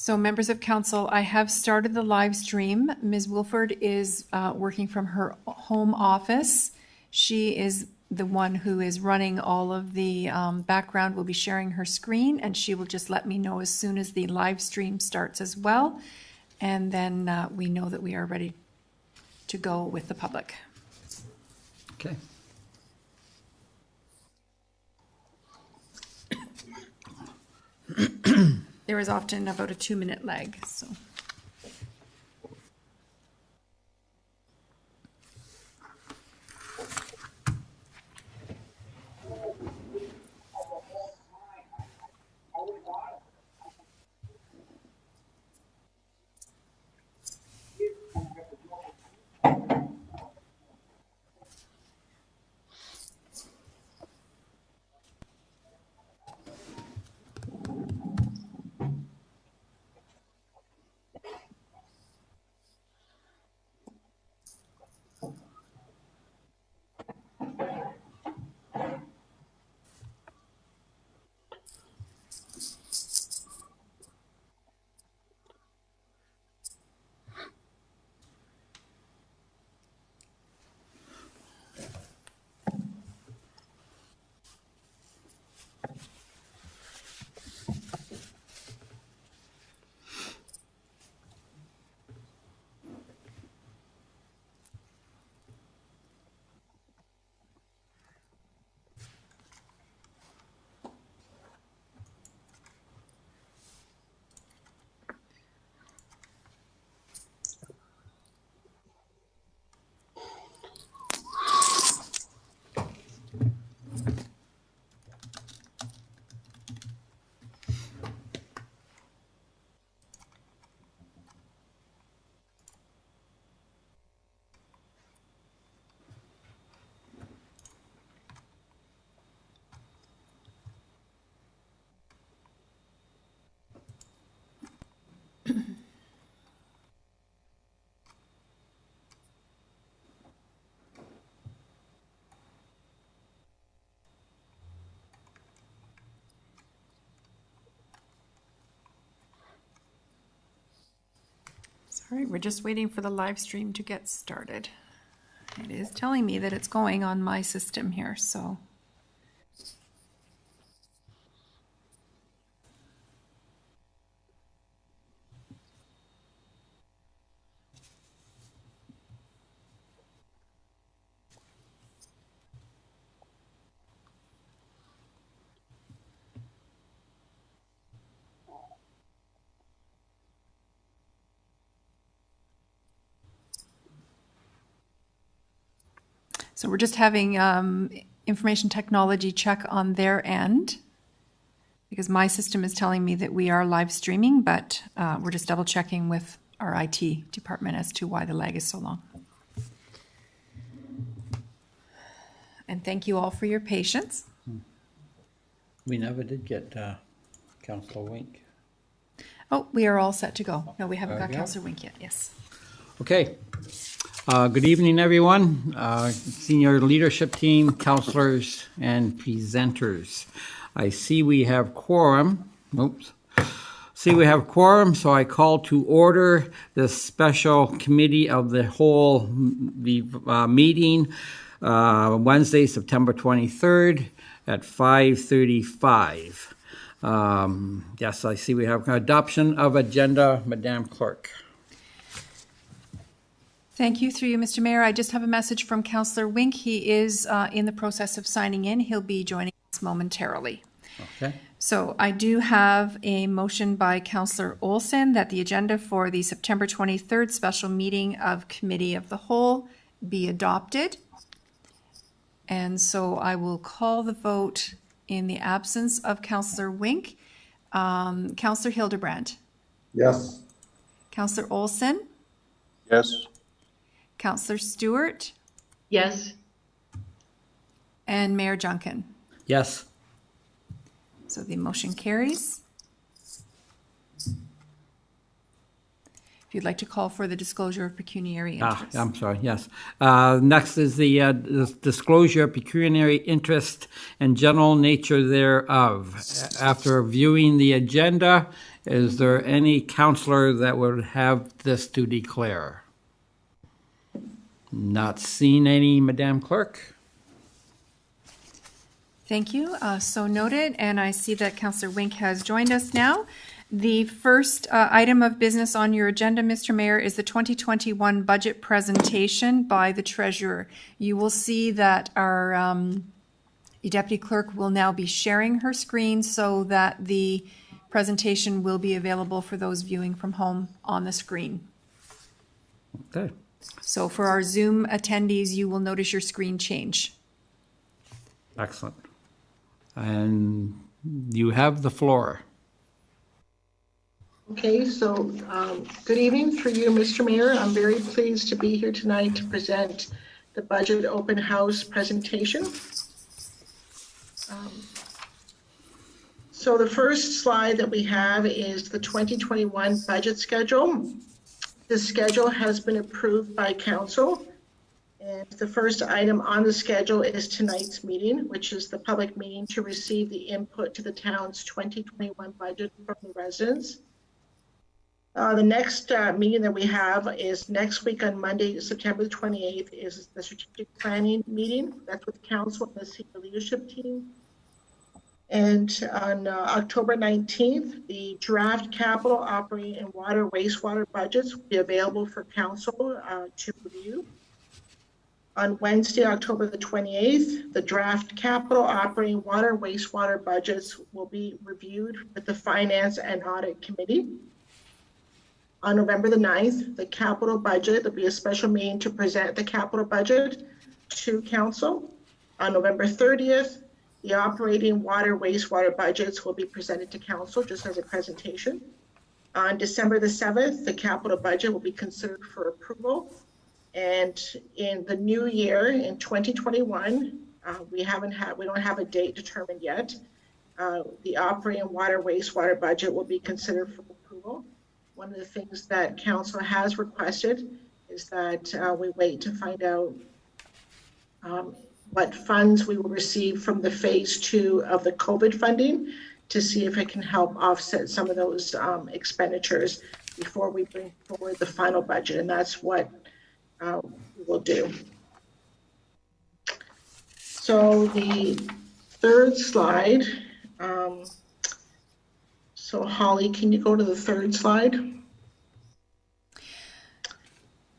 So members of council, I have started the live stream. Ms. Wilford is working from her home office. She is the one who is running all of the background, will be sharing her screen, and she will just let me know as soon as the live stream starts as well. And then we know that we are ready to go with the public. Okay. There is often about a 2-minute lag, so. Sorry, we're just waiting for the live stream to get started. It is telling me that it's going on my system here, so. So we're just having information technology check on their end because my system is telling me that we are live streaming, but we're just double checking with our IT department as to why the lag is so long. And thank you all for your patience. We never did get Councillor Wink. Oh, we are all set to go. No, we haven't got Councillor Wink yet, yes. Okay. Good evening, everyone. Senior leadership team, councillors, and presenters. I see we have quorum. Oops. See, we have quorum, so I call to order the special committee of the whole meeting Wednesday, September 23rd at 5:35. Yes, I see we have adoption of agenda, Madam Clerk. Thank you. Through you, Mr. Mayor. I just have a message from Councillor Wink. He is in the process of signing in. He'll be joining us momentarily. Okay. So I do have a motion by Councillor Olsen that the agenda for the September 23rd special meeting of Committee of the Whole be adopted. And so I will call the vote in the absence of Councillor Wink. Councillor Hildebrand. Yes. Councillor Olsen. Yes. Councillor Stewart. Yes. And Mayor Junkin. Yes. So the motion carries. If you'd like to call for the disclosure of pecuniary interest. I'm sorry, yes. Next is the disclosure of pecuniary interest and general nature thereof. After viewing the agenda, is there any counselor that would have this to declare? Not seen any, Madam Clerk. Thank you. So noted, and I see that Councillor Wink has joined us now. The first item of business on your agenda, Mr. Mayor, is the 2021 budget presentation by the Treasurer. You will see that our Deputy Clerk will now be sharing her screen so that the presentation will be available for those viewing from home on the screen. Okay. So for our Zoom attendees, you will notice your screen change. Excellent. And you have the floor. Okay, so good evening through you, Mr. Mayor. I'm very pleased to be here tonight to present the budget open house presentation. So the first slide that we have is the 2021 budget schedule. The schedule has been approved by council. And the first item on the schedule is tonight's meeting, which is the public meeting to receive the input to the town's 2021 budget from the residents. The next meeting that we have is next week on Monday, September the 28th, is the strategic planning meeting. That's with council and the senior leadership team. And on October 19th, the draft capital, operating, and water wastewater budgets will be available for council to review. On Wednesday, October the 28th, the draft capital, operating, water, wastewater budgets will be reviewed with the Finance and Audit Committee. On November the 9th, the capital budget, there'll be a special meeting to present the capital budget to council. On November 30th, the operating water, wastewater budgets will be presented to council just as a presentation. On December the 7th, the capital budget will be considered for approval. And in the new year, in 2021, we don't have a date determined yet. The operating water, wastewater budget will be considered for approval. One of the things that council has requested is that we wait to find out what funds we will receive from the phase 2 of the COVID funding to see if it can help offset some of those expenditures before we bring forward the final budget. And that's what we will do. So the third slide, so Holly, can you go to the third slide?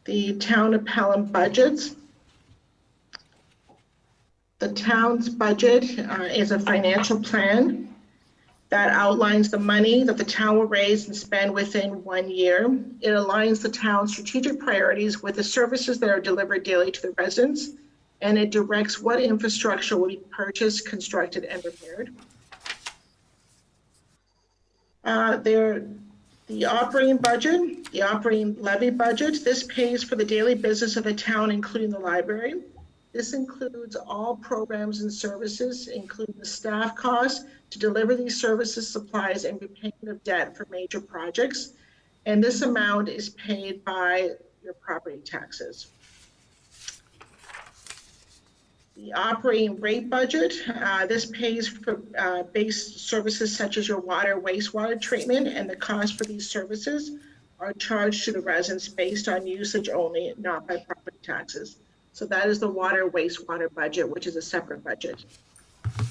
The town of Pelham budgets. The town's budget is a financial plan that outlines the money that the town will raise and spend within 1 year. It aligns the town's strategic priorities with the services that are delivered daily to the residents, and it directs what infrastructure will be purchased, constructed, and repaired. The operating budget, the operating levy budget, this pays for the daily business of the town, including the library. This includes all programs and services, including the staff costs to deliver these services, supplies, and repayment of debt for major projects. And this amount is paid by your property taxes. The operating rate budget, this pays for base services such as your water, wastewater treatment, and the cost for these services are charged to the residents based on usage only, not by property taxes. So that is the water, wastewater budget, which is a separate budget.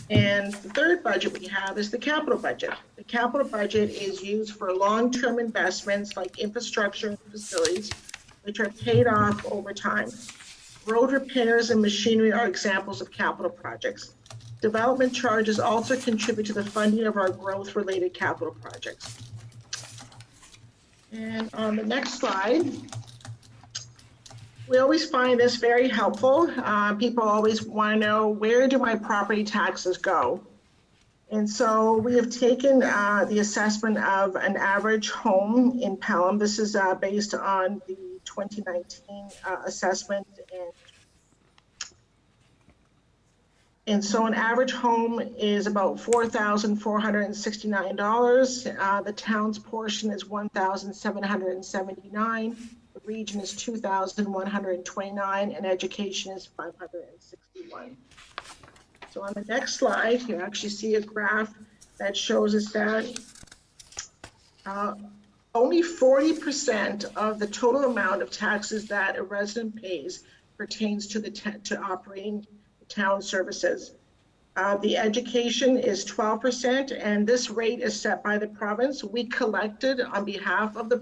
And the third budget we have is the capital budget. The capital budget is used for long-term investments like infrastructure and facilities, which are paid off over time. Road repairs and machinery are examples of capital projects. Development charges also contribute to the funding of our growth-related capital projects. And on the next slide, we always find this very helpful. People always want to know, where do my property taxes go? And so we have taken the assessment of an average home in Pelham. This is based on the 2019 assessment. And so an average home is about $4,469. The town's portion is $1,779. The region is $2,129, and education is $561. So on the next slide, you actually see a graph that shows us that only 40% of the total amount of taxes that a resident pays pertains to to operating the town services. The education is 12%, and this rate is set by the province. We collected on behalf of the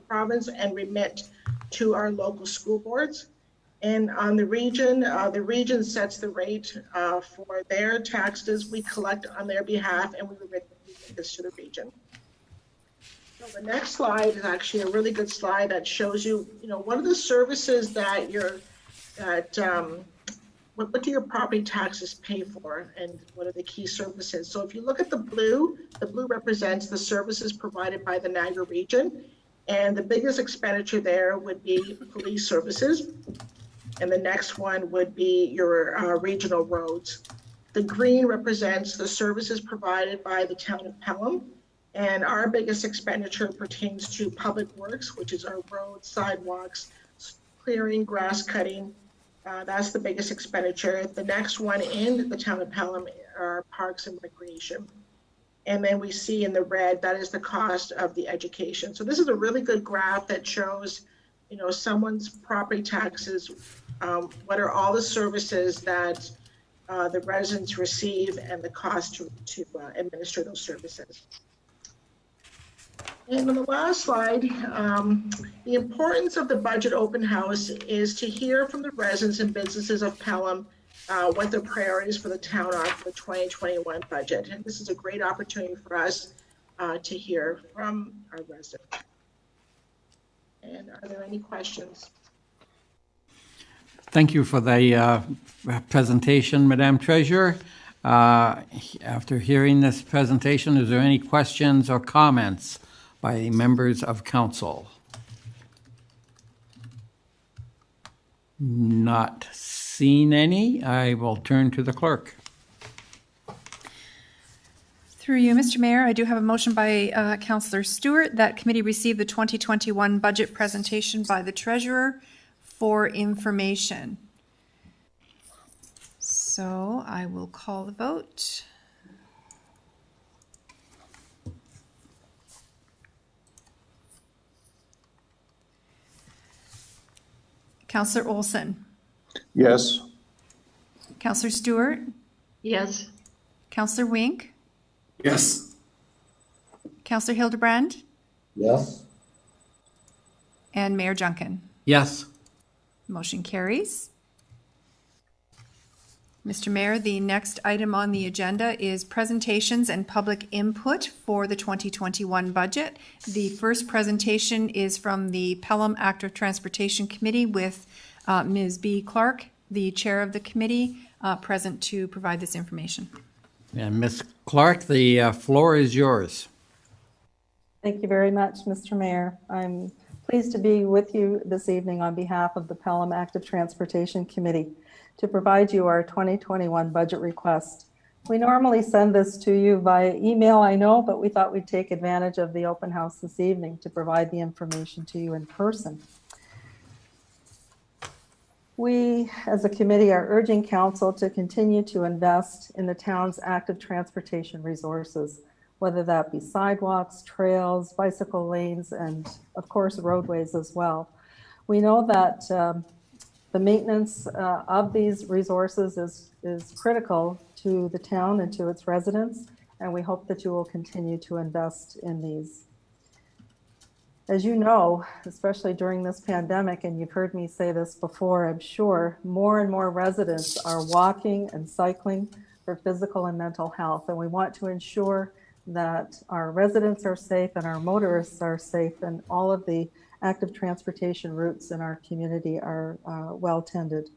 province and remit to our local school boards. And on the region sets the rate for their taxes. We collect on their behalf, and we remit this to the region. So the next slide is actually a really good slide that shows you, what are the services that what do your property taxes pay for, and what are the key services? So if you look at the blue represents the services provided by the Niagara region, and the biggest expenditure there would be police services, and the next one would be your regional roads. The green represents the services provided by the town of Pelham, and our biggest expenditure pertains to public works, which is our roads, sidewalks, clearing, grass cutting. That's the biggest expenditure. The next one in the town of Pelham are parks and recreation. And then we see in the red, that is the cost of the education. So this is a really good graph that shows, someone's property taxes, what are all the services that the residents receive, and the cost to administer those services. And on the last slide, the importance of the budget open house is to hear from the residents and businesses of Pelham what their priorities for the town are for the 2021 budget. And this is a great opportunity for us to hear from our residents. And are there any questions? Thank you for the presentation, Madam Treasurer. After hearing this presentation, is there any questions or comments by members of council? Not seen any. I will turn to the clerk. Through you, Mr. Mayor, I do have a motion by Councillor Stewart that committee receive the 2021 budget presentation by the treasurer for information. So I will call the vote. Councillor Olson. Yes. Councillor Stewart. Yes. Councillor Wink. Yes. Councillor Hildebrand. Yes. And Mayor Junkin. Yes. Motion carries. Mr. Mayor, the next item on the agenda is presentations and public input for the 2021 budget. The first presentation is from the Pelham Active Transportation Committee with Ms. B. Clark, the chair of the committee, present to provide this information. And Ms. Clark, the floor is yours. Thank you very much, Mr. Mayor. I'm pleased to be with you this evening on behalf of the Pelham Active Transportation Committee to provide you our 2021 budget request. We normally send this to you via email, I know, but we thought we'd take advantage of the open house this evening to provide the information to you in person. We, as a committee, are urging council to continue to invest in the town's active transportation resources, whether that be sidewalks, trails, bicycle lanes, and of course, roadways as well. We know that the maintenance of these resources is critical to the town and to its residents, and we hope that you will continue to invest in these. As you know, especially during this pandemic, and you've heard me say this before, I'm sure, more and more residents are walking and cycling for physical and mental health, and we want to ensure that our residents are safe and our motorists are safe, and all of the active transportation routes in our community are well tended.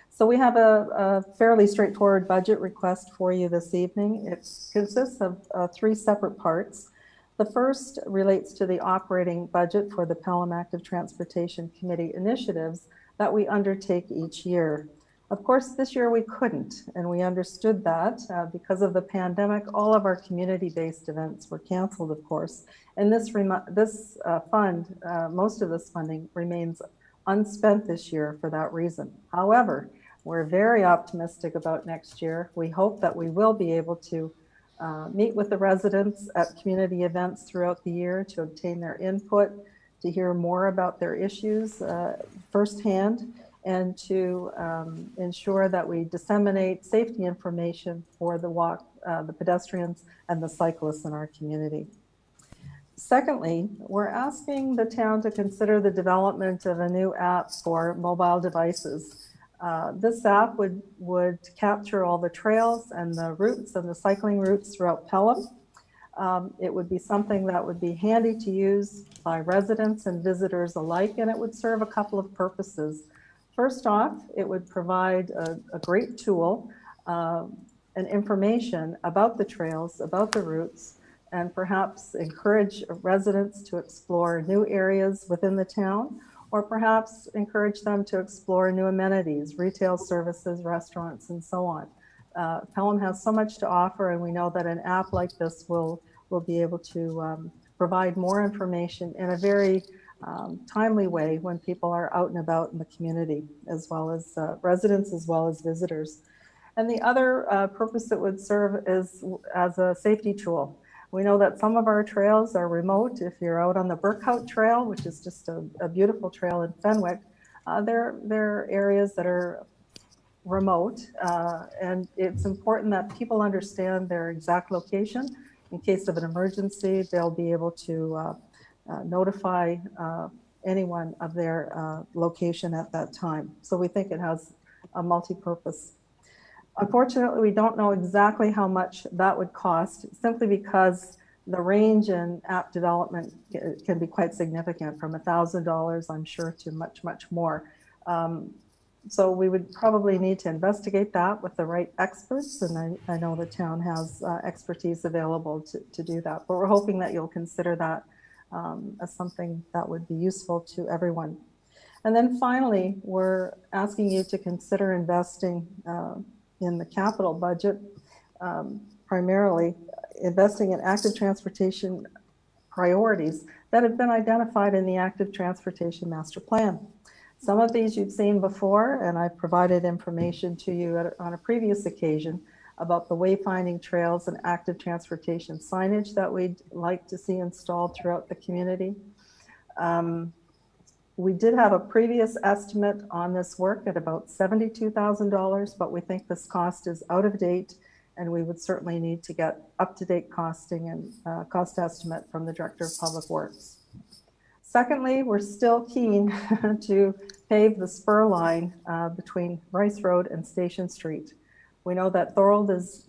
So we have a fairly straightforward budget request for you this evening. It consists of three separate parts. The first relates to the operating budget for the Pelham Active Transportation Committee initiatives that we undertake each year. Of course, this year we couldn't, and we understood that because of the pandemic, all of our community-based events were canceled, of course. And this fund, most of this funding remains unspent this year for that reason. However, we're very optimistic about next year. We hope that we will be able to meet with the residents at community events throughout the year to obtain their input, to hear more about their issues firsthand, and to ensure that we disseminate safety information for the pedestrians and the cyclists in our community. Secondly, we're asking the town to consider the development of a new app for mobile devices. This app would capture all the trails and the routes and the cycling routes throughout Pelham. It would be something that would be handy to use by residents and visitors alike, and it would serve a couple of purposes. First off, it would provide a great tool and information about the trails, about the routes, and perhaps encourage residents to explore new areas within the town, or perhaps encourage them to explore new amenities, retail services, restaurants, and so on. Pelham has so much to offer, and we know that an app like this will be able to provide more information in a very timely way when people are out and about in the community, as well as residents, as well as visitors. And the other purpose it would serve is as a safety tool. We know that some of our trails are remote. If you're out on the Burkhout Trail, which is just a beautiful trail in Fenwick, there are areas that are remote, and it's important that people understand their exact location. In case of an emergency, they'll be able to notify anyone of their location at that time. So we think it has a multi-purpose. Unfortunately, we don't know exactly how much that would cost, simply because the range in app development can be quite significant, from $1,000, I'm sure, to much, much more. So we would probably need to investigate that with the right experts, and I know the town has expertise available to do that, but we're hoping that you'll consider that as something that would be useful to everyone. And then finally, we're asking you to consider investing in the capital budget, primarily investing in active transportation priorities that have been identified in the Active Transportation Master Plan. Some of these you've seen before, and I've provided information to you on a previous occasion about the wayfinding trails and active transportation signage that we'd like to see installed throughout the community. We did have a previous estimate on this work at about $72,000, but we think this cost is out of date, and we would certainly need to get up-to-date costing and cost estimate from the Director of Public Works. Secondly, we're still keen to pave the spur line between Rice Road and Station Street. We know that Thorold is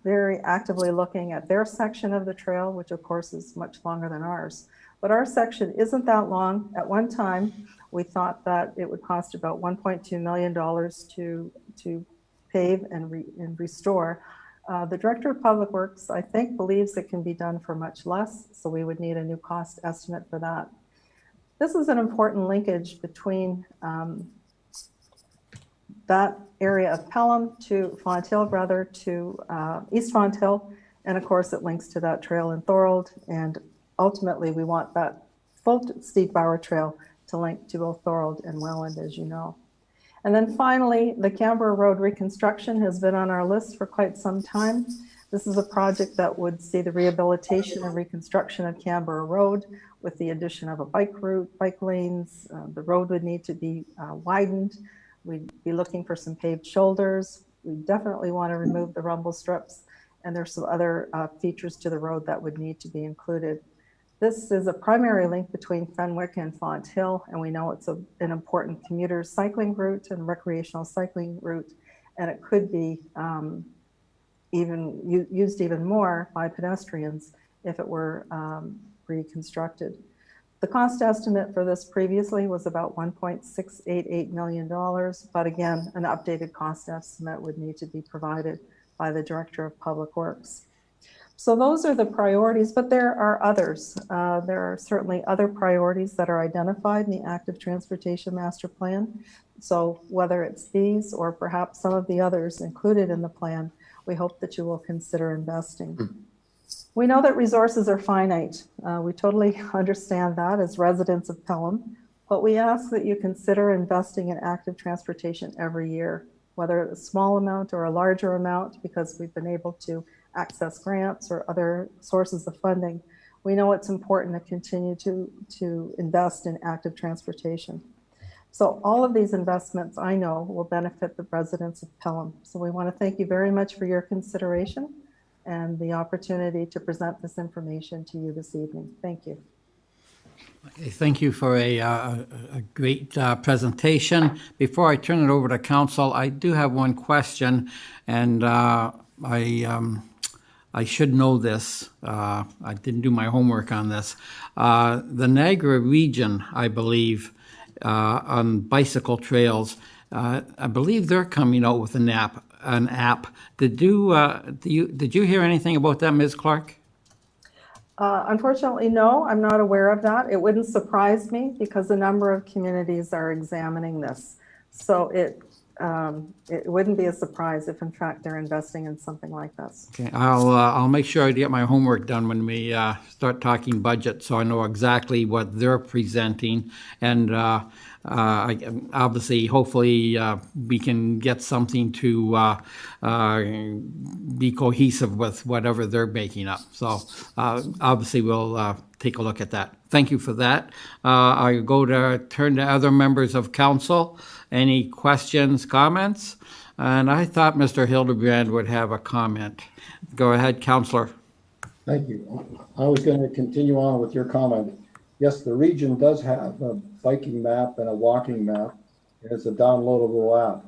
very actively looking at their section of the trail, which of course is much longer than ours. But our section isn't that long. At one time, we thought that it would cost about $1.2 million to pave and restore. The Director of Public Works, I think, believes it can be done for much less, so we would need a new cost estimate for that. This is an important linkage between that area of Pelham to Fonthill, rather, to East Fonthill, and of course it links to that trail in Thorold, and ultimately we want that full Steepbauer Trail to link to both Thorold and Welland, as you know. And then finally, the Canberra Road reconstruction has been on our list for quite some time. This is a project that would see the rehabilitation and reconstruction of Canberra Road with the addition of a bike route, bike lanes. The road would need to be widened. We'd be looking for some paved shoulders. We definitely want to remove the rumble strips, and there's some other features to the road that would need to be included. This is a primary link between Fenwick and Fonthill, and we know it's an important commuter cycling route and recreational cycling route, and it could be used even more by pedestrians if it were reconstructed. The cost estimate for this previously was about $1.688 million, but again, an updated cost estimate would need to be provided by the Director of Public Works. So those are the priorities, but there are others. There are certainly other priorities that are identified in the Active Transportation Master Plan. So whether it's these or perhaps some of the others included in the plan, we hope that you will consider investing. We know that resources are finite. We totally understand that as residents of Pelham, but we ask that you consider investing in active transportation every year, whether it's a small amount or a larger amount, because we've been able to access grants or other sources of funding. We know it's important to continue to invest in active transportation. So all of these investments, I know, will benefit the residents of Pelham. So we want to thank you very much for your consideration and the opportunity to present this information to you this evening. Thank you. Thank you for a great presentation. Before I turn it over to council, I do have one question, and I should know this. I didn't do my homework on this. The Niagara region, I believe, on bicycle trails, I believe they're coming out with an app. Did you hear anything about that, Ms. Clark? Unfortunately, no, I'm not aware of that. It wouldn't surprise me because a number of communities are examining this. So it wouldn't be a surprise if in fact they're investing in something like this. Okay, I'll make sure I get my homework done when we start talking budget, so I know exactly what they're presenting, and obviously, hopefully, we can get something to be cohesive with whatever they're making up. So obviously, we'll take a look at that. Thank you for that. I go to turn to other members of council. Any questions, comments? And I thought Mr. Hildebrand would have a comment. Go ahead, Councillor. Thank you. I was going to continue on with your comment. Yes, the region does have a biking map and a walking map, and it's a downloadable app.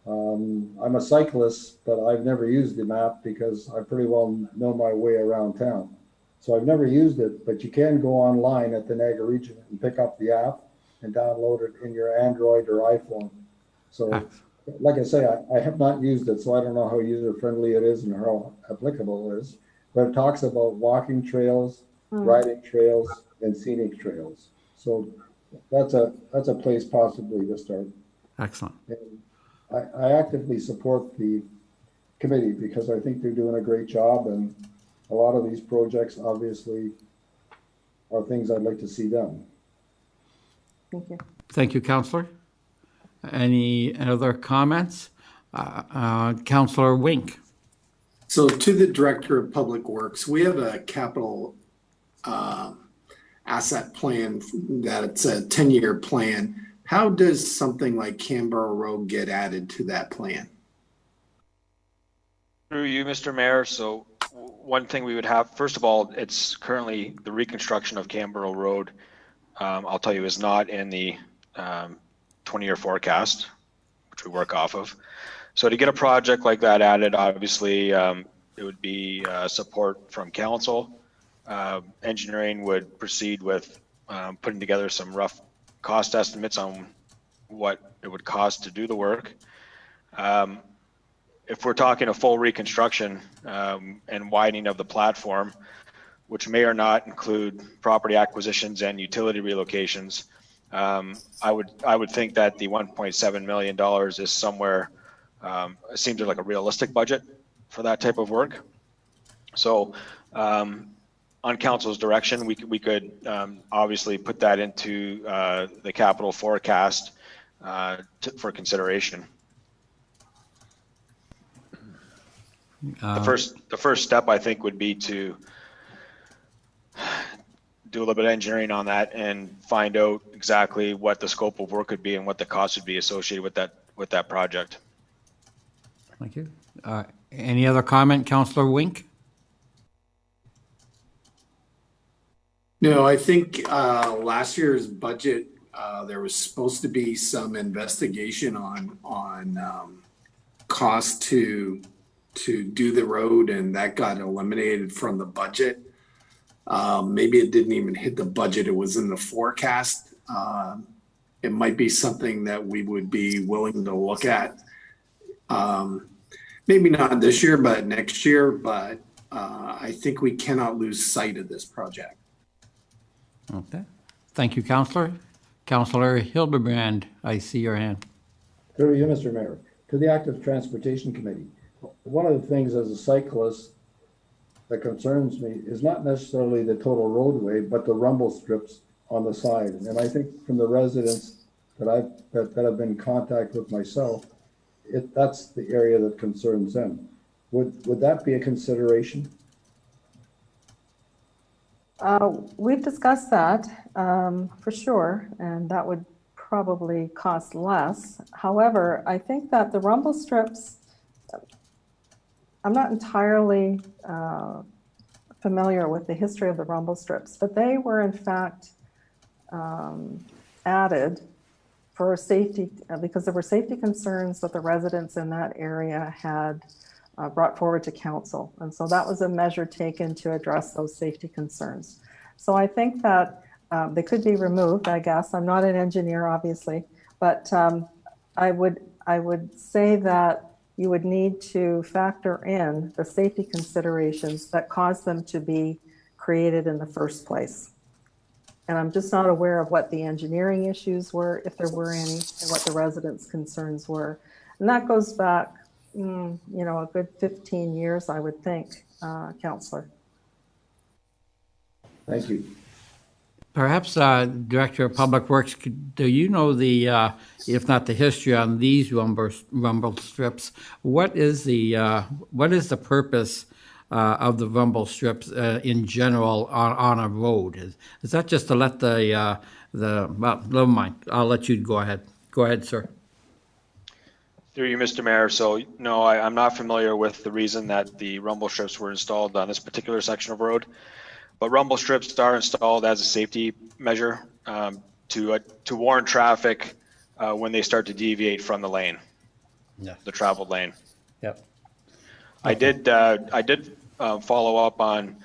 I'm a cyclist, but I've never used the map because I pretty well know my way around town. So I've never used it, but you can go online at the Niagara region and pick up the app and download it in your Android or iPhone. So like I say, I have not used it, so I don't know how user-friendly it is and how applicable it is, but it talks about walking trails, riding trails, and scenic trails. So that's a place possibly to start. Excellent. And I actively support the committee because I think they're doing a great job, and a lot of these projects obviously are things I'd like to see done. Thank you. Thank you, Councillor. Any other comments? Councillor Wink. So to the Director of Public Works, we have a capital asset plan that it's a 10-year plan. How does something like Canberra Road get added to that plan? Through you, Mr. Mayor. So one thing we would have, first of all, it's currently the reconstruction of Canberra Road. I'll tell you, is not in the 20-year forecast, which we work off of. So to get a project like that added, obviously, it would be support from council. Engineering would proceed with putting together some rough cost estimates on what it would cost to do the work. If we're talking a full reconstruction and widening of the platform, which may or not include property acquisitions and utility relocations, I would think that the $1.7 million is somewhere, it seems like a realistic budget for that type of work. So on council's direction, we could obviously put that into the capital forecast for consideration. The first step, I think, would be to do a little bit of engineering on that and find out exactly what the scope of work would be and what the cost would be associated with that project. Thank you. Any other comment, Councillor Wink? No, I think last year's budget, there was supposed to be some investigation on cost to do the road, and that got eliminated from the budget. Maybe it didn't even hit the budget. It was in the forecast. It might be something that we would be willing to look at. Maybe not this year, but next year. But I think we cannot lose sight of this project. Okay. Thank you, Councillor. Councillor Hildebrand, I see your hand. Through you, Mr. Mayor, to the Active Transportation Committee. One of the things as a cyclist that concerns me is not necessarily the total roadway, but the rumble strips on the side. And I think from the residents that have been in contact with myself, that's the area that concerns them. Would that be a consideration? We've discussed that for sure, and that would probably cost less. However, I think that the rumble strips, I'm not entirely familiar with the history of the rumble strips, but they were in fact added for safety, because there were safety concerns that the residents in that area had brought forward to council. And so that was a measure taken to address those safety concerns. So I think that they could be removed, I guess. I'm not an engineer, obviously, but I would say that you would need to factor in the safety considerations that caused them to be created in the first place. And I'm just not aware of what the engineering issues were, if there were any, and what the residents' concerns were. And that goes back, you know, a good 15 years, I would think, Councillor. Thank you. Perhaps, Director of Public Works, do you know the, if not the history on these rumble strips? What is the purpose of the rumble strips in general on a road? Is that just to let well, never mind. I'll let you go ahead. Go ahead, sir. Through you, Mr. Mayor. So no, I'm not familiar with the reason that the rumble strips were installed on this particular section of road. But rumble strips are installed as a safety measure to warn traffic when they start to deviate from the lane, the traveled lane. Yep. I did follow up on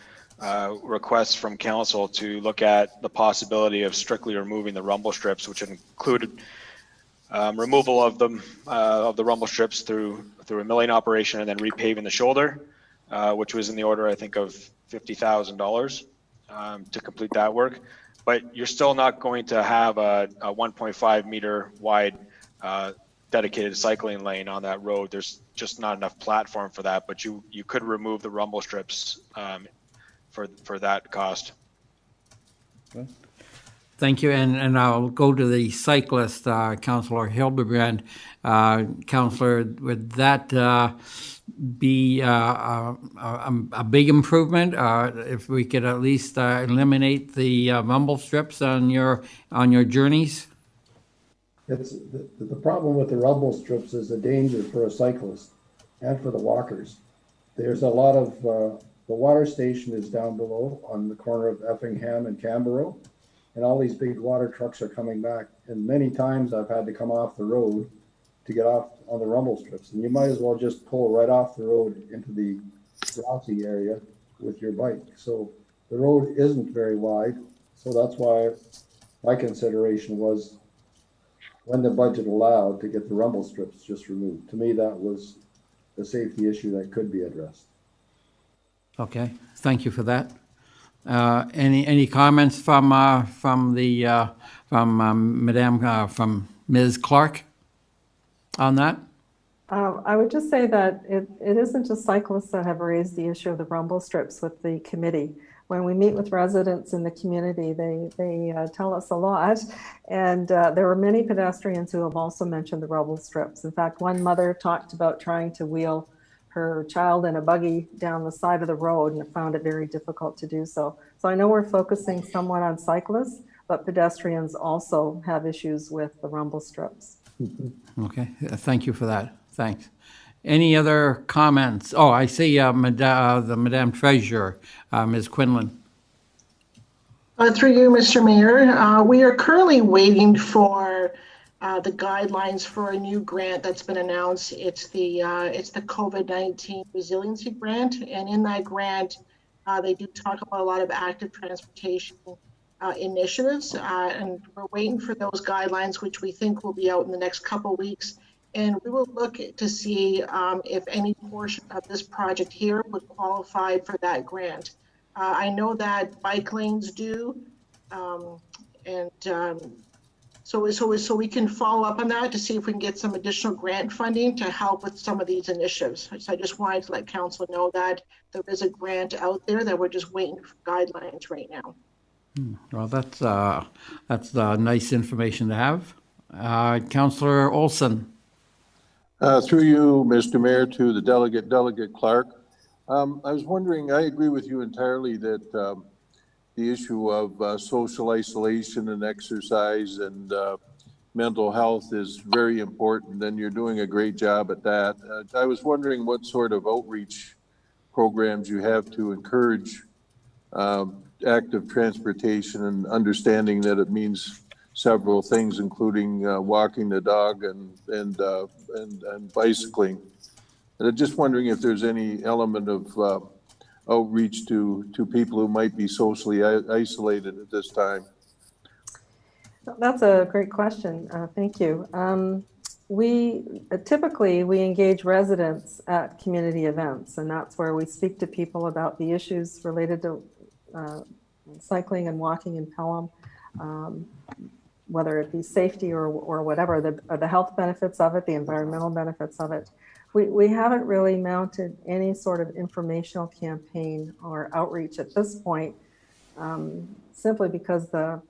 requests from council to look at the possibility of strictly removing the rumble strips, which included removal of them of the rumble strips through a milling operation and then repaving the shoulder, which was in the order, I think, of $50,000 to complete that work. But you're still not going to have a 1.5 meter wide dedicated cycling lane on that road. There's just not enough platform for that, but you could remove the rumble strips for that cost. Okay. Thank you, and I'll go to the cyclist, Councillor Hildebrand. Councillor, would that be a big improvement if we could at least eliminate the rumble strips on your journeys? It's the problem with the rumble strips is the danger for a cyclist and for the walkers. There's a lot of the water station is down below on the corner of Effingham and Canberra, and all these big water trucks are coming back. And many times I've had to come off the road to get off on the rumble strips, and you might as well just pull right off the road into the grassy area with your bike. So the road isn't very wide, so that's why my consideration was, when the budget allowed, to get the rumble strips just removed. To me, that was a safety issue that could be addressed. Okay, thank you for that. Any comments from Ms. Clark on that? I would just say that it isn't just cyclists that have raised the issue of the rumble strips with the committee. When we meet with residents in the community, they tell us a lot. And there were many pedestrians who have also mentioned the rumble strips. In fact, one mother talked about trying to wheel her child in a buggy down the side of the road and found it very difficult to do so. So I know we're focusing somewhat on cyclists, but pedestrians also have issues with the rumble strips. Okay, thank you for that. Thanks. Any other comments? Oh, I see the Madame Treasurer, Ms. Quinlan. Through you, Mr. Mayor, we are currently waiting for the guidelines for a new grant that's been announced. It's the COVID-19 Resiliency Grant, and in that grant, they do talk about a lot of active transportation initiatives, and we're waiting for those guidelines, which we think will be out in the next couple of weeks. And we will look to see if any portion of this project here would qualify for that grant. I know that bike lanes do, and so we can follow up on that to see if we can get some additional grant funding to help with some of these initiatives. So I just wanted to let council know that there is a grant out there that we're just waiting for guidelines right now. Well, that's nice information to have. Councillor Olson. Through you, Mr. Mayor, to the Delegate Clark. I was wondering, I agree with you entirely that the issue of social isolation and exercise and mental health is very important, and you're doing a great job at that. I was wondering what sort of outreach programs you have to encourage active transportation, and understanding that it means several things, including walking the dog and bicycling. And I'm just wondering if there's any element of outreach to people who might be socially isolated at this time. That's a great question. Thank you. We typically engage residents at community events, and that's where we speak to people about the issues related to cycling and walking in Pelham, whether it be safety or whatever, the health benefits of it, the environmental benefits of it. We haven't really mounted any sort of informational campaign or outreach at this point, simply because I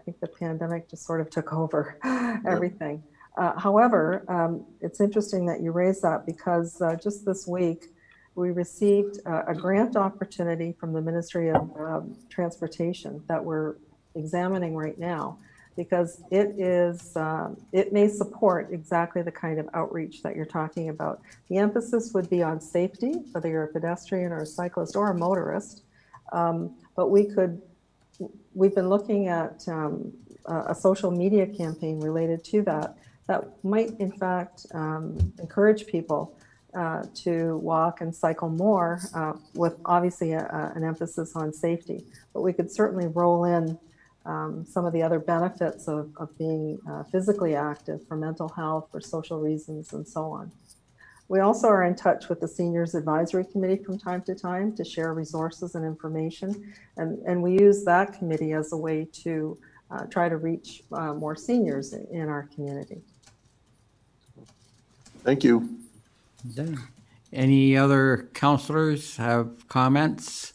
think the pandemic just sort of took over everything. However, it's interesting that you raised that, because just this week we received a grant opportunity from the Ministry of Transportation that we're examining right now, because it may support exactly the kind of outreach that you're talking about. The emphasis would be on safety, whether you're a pedestrian or a cyclist or a motorist. But we've been looking at a social media campaign related to that might in fact encourage people to walk and cycle more, with obviously an emphasis on safety. But we could certainly roll in some of the other benefits of being physically active for mental health, for social reasons, and so on. We also are in touch with the Seniors Advisory Committee from time to time to share resources and information. And we use that committee as a way to try to reach more seniors in our community. Thank you. Any other councillors have comments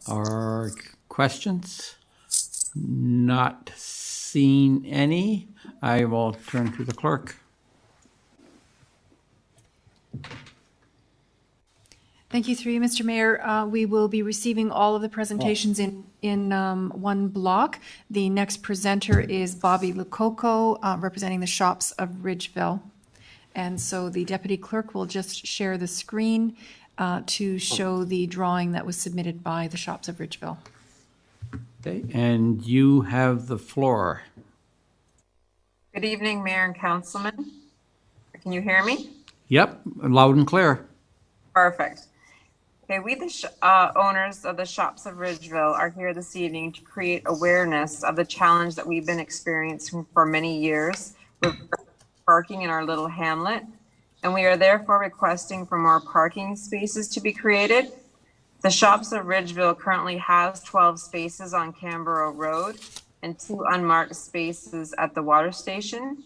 or questions? Not seen any. I will turn to the clerk. Thank you, through you, Mr. Mayor. We will be receiving all of the presentations in one block. The next presenter is Bobby Lucoco, representing the Shops of Ridgeville. And so the deputy clerk will just share the screen to show the drawing that was submitted by the Shops of Ridgeville. Okay, and you have the floor. Good evening, Mayor and Councilman. Can you hear me? Yep, loud and clear. Perfect. Okay, we the owners of the Shops of Ridgeville are here this evening to create awareness of the challenge that we've been experiencing for many years with parking in our little hamlet, and we are therefore requesting for more parking spaces to be created. The Shops of Ridgeville currently has 12 spaces on Canberra Road and 2 unmarked spaces at the water station.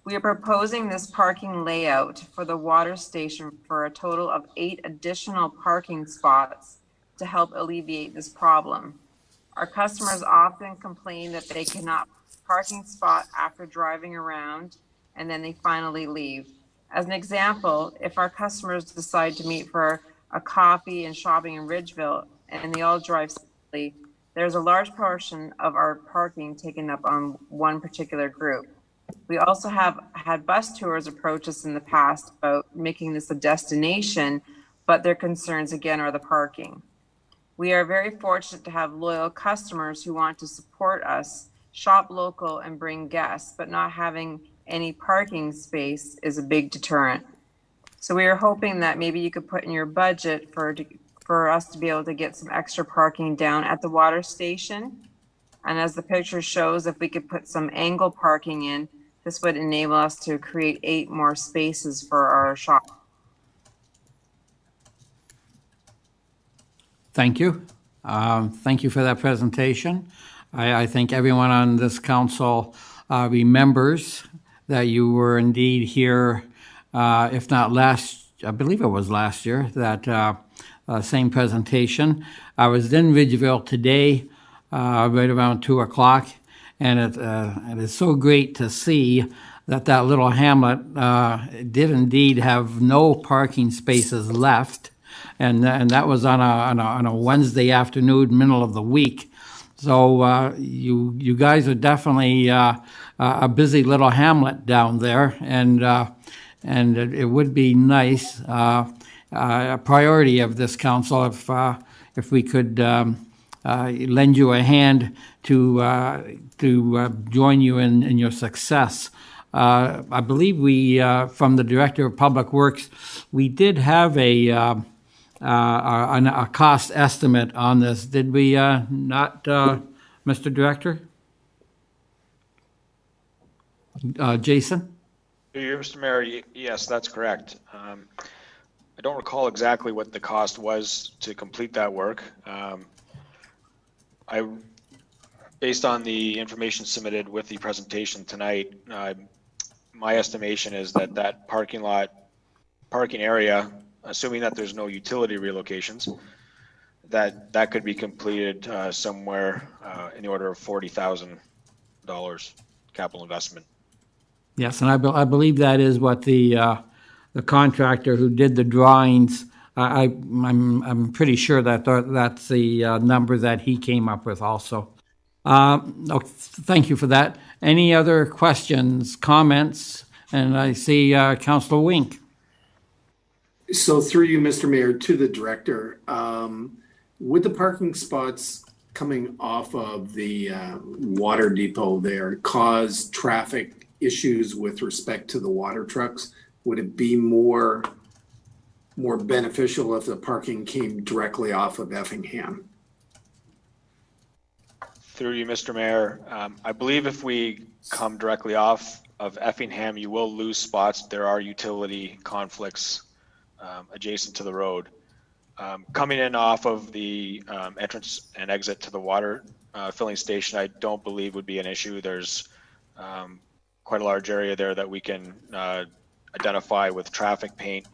We are proposing this parking layout for the water station for a total of 8 additional parking spots to help alleviate this problem. Our customers often complain that they cannot parking spot after driving around, and then they finally leave. As an example, if our customers decide to meet for a coffee and shopping in Ridgeville and they all drive safely, there's a large portion of our parking taken up on one particular group. We also have had bus tours approach us in the past about making this a destination, but their concerns again are the parking. We are very fortunate to have loyal customers who want to support us, shop local, and bring guests, but not having any parking space is a big deterrent. So we are hoping that maybe you could put in your budget for us to be able to get some extra parking down at the water station. And as the picture shows, if we could put some angle parking in This would enable us to create 8 more spaces for our shop. Thank you. Thank you for that presentation. I think everyone on this council remembers that you were indeed here, if not I believe it was last year, that same presentation. I was in Ridgeville today, right around 2 o'clock, and it is so great to see that little hamlet did indeed have no parking spaces left. And that was on a Wednesday afternoon, middle of the week. So you guys are definitely a busy little hamlet down there, and it would be nice, a priority of this council, if we could lend you a hand to join you in your success. I believe we, from the Director of Public Works, we did have a cost estimate on this, did we not, Mr. Director? Jason? Mr. Mayor, yes, that's correct. I don't recall exactly what the cost was to complete that work. Based on the information submitted with the presentation tonight, my estimation is that parking area, assuming that there's no utility relocations, that could be completed somewhere in the order of $40,000 capital investment. Yes, and I believe that is what the contractor who did the drawings, I'm pretty sure that's the number that he came up with also. Thank you for that. Any other questions, comments? And I see Councilor Wink. So through you, Mr. Mayor, to the director, with the parking spots coming off of the water depot there cause traffic issues with respect to the water trucks, would it be more beneficial if the parking came directly off of Effingham? Through you, Mr. Mayor, I believe if we come directly off of Effingham, you will lose spots. There are utility conflicts adjacent to the road. Coming in off of the entrance and exit to the water filling station, I don't believe would be an issue. There's quite a large area there that we can identify with traffic paint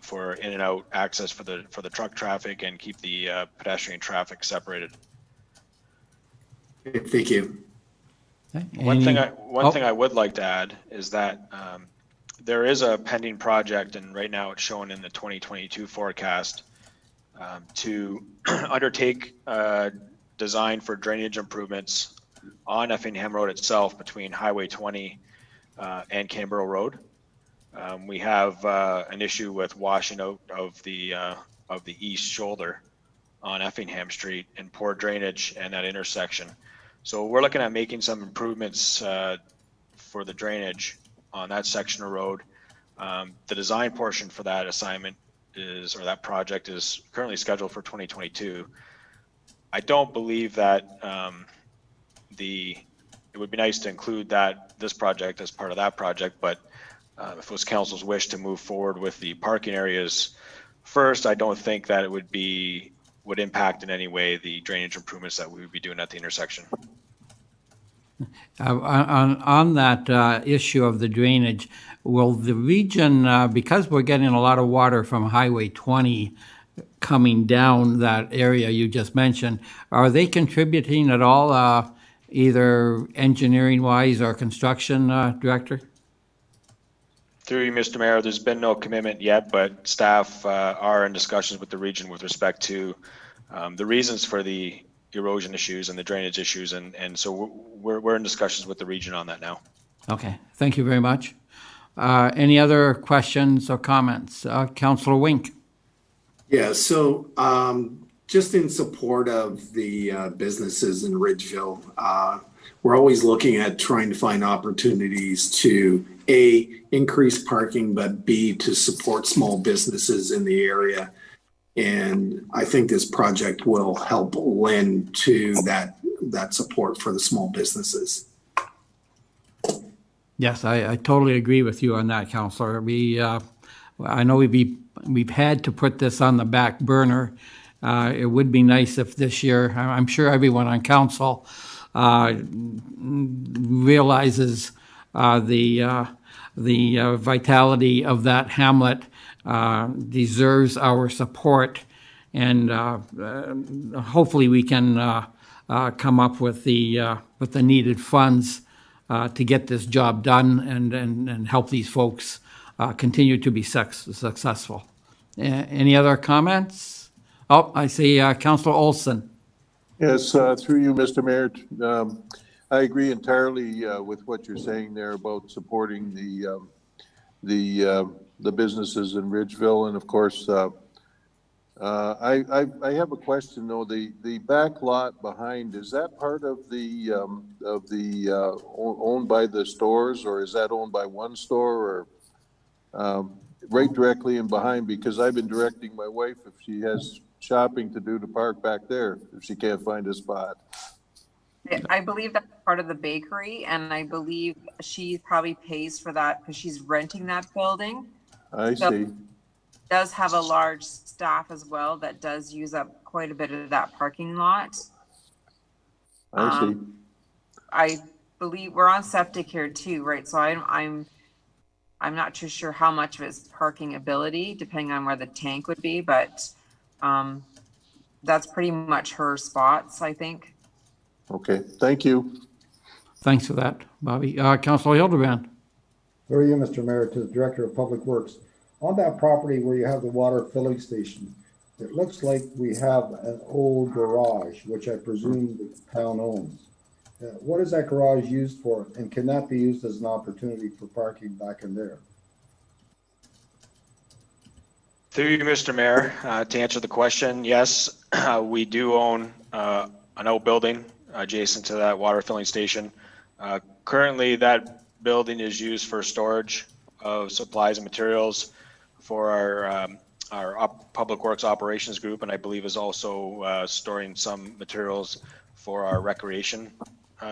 for in and out access for the truck traffic and keep the pedestrian traffic separated. Thank you. Okay. One thing I would like to add is that there is a pending project, and right now it's shown in the 2022 forecast to undertake design for drainage improvements on Effingham Road itself between Highway 20 and Canberra Road. We have an issue with washing out of the east shoulder on Effingham Street and poor drainage and that intersection. So we're looking at making some improvements for the drainage on that section of road. The design portion for that assignment that project is currently scheduled for 2022. I don't believe that it would be nice to include this project as part of that project, but if it was council's wish to move forward with the parking areas first, I don't think that it would impact in any way the drainage improvements that we would be doing at the intersection. On that issue of the drainage, will the region, because we're getting a lot of water from Highway 20 coming down that area you just mentioned, are they contributing at all, either engineering-wise or construction, Director? Through you, Mr. Mayor, there's been no commitment yet, but staff are in discussions with the region with respect to the reasons for the erosion issues and the drainage issues, and so we're in discussions with the region on that now. Okay, thank you very much. Any other questions or comments? Councilor Wink. Yeah, so just in support of the businesses in Ridgeville, we're always looking at trying to find opportunities to A, increase parking, but B, to support small businesses in the area. And I think this project will help lend to that support for the small businesses. Yes, I totally agree with you on that, Counselor. I know we've had to put this on the back burner. It would be nice if this year, I'm sure everyone on council realizes the vitality of that hamlet deserves our support, and hopefully we can come up with the needed funds to get this job done and help these folks continue to be successful. Any other comments? Oh, I see Councillor Olson. Yes, through you, Mr. Mayor. I agree entirely with what you're saying there about supporting the businesses in Ridgeville, and of course, I have a question though. The back lot behind, is that part of the owned by the stores, or is that owned by one store, or right directly in behind? Because I've been directing my wife if she has shopping to do to park back there if she can't find a spot. I believe that's part of the bakery, and I believe she probably pays for that because she's renting that building. I So see. does have a large staff as well that does use up quite a bit of that parking lot. I see. I believe we're on septic here too, right? So I'm not too sure how much of it's parking ability, depending on where the tank would be, but that's pretty much her spots, I think. Okay, thank you. Thanks for that, Bobby. Councillor Hildebrand. Through you, Mr. Mayor, to the Director of Public Works. On that property where you have the water filling station, it looks like we have an old garage, which I presume the town owns. What is that garage used for, and can that be used as an opportunity for parking back in there? Through you, Mr. Mayor, to answer the question, yes, we do own an old building adjacent to that water filling station. Currently, that building is used for storage of supplies and materials for our Public Works Operations Group, and I believe is also storing some materials for our Recreation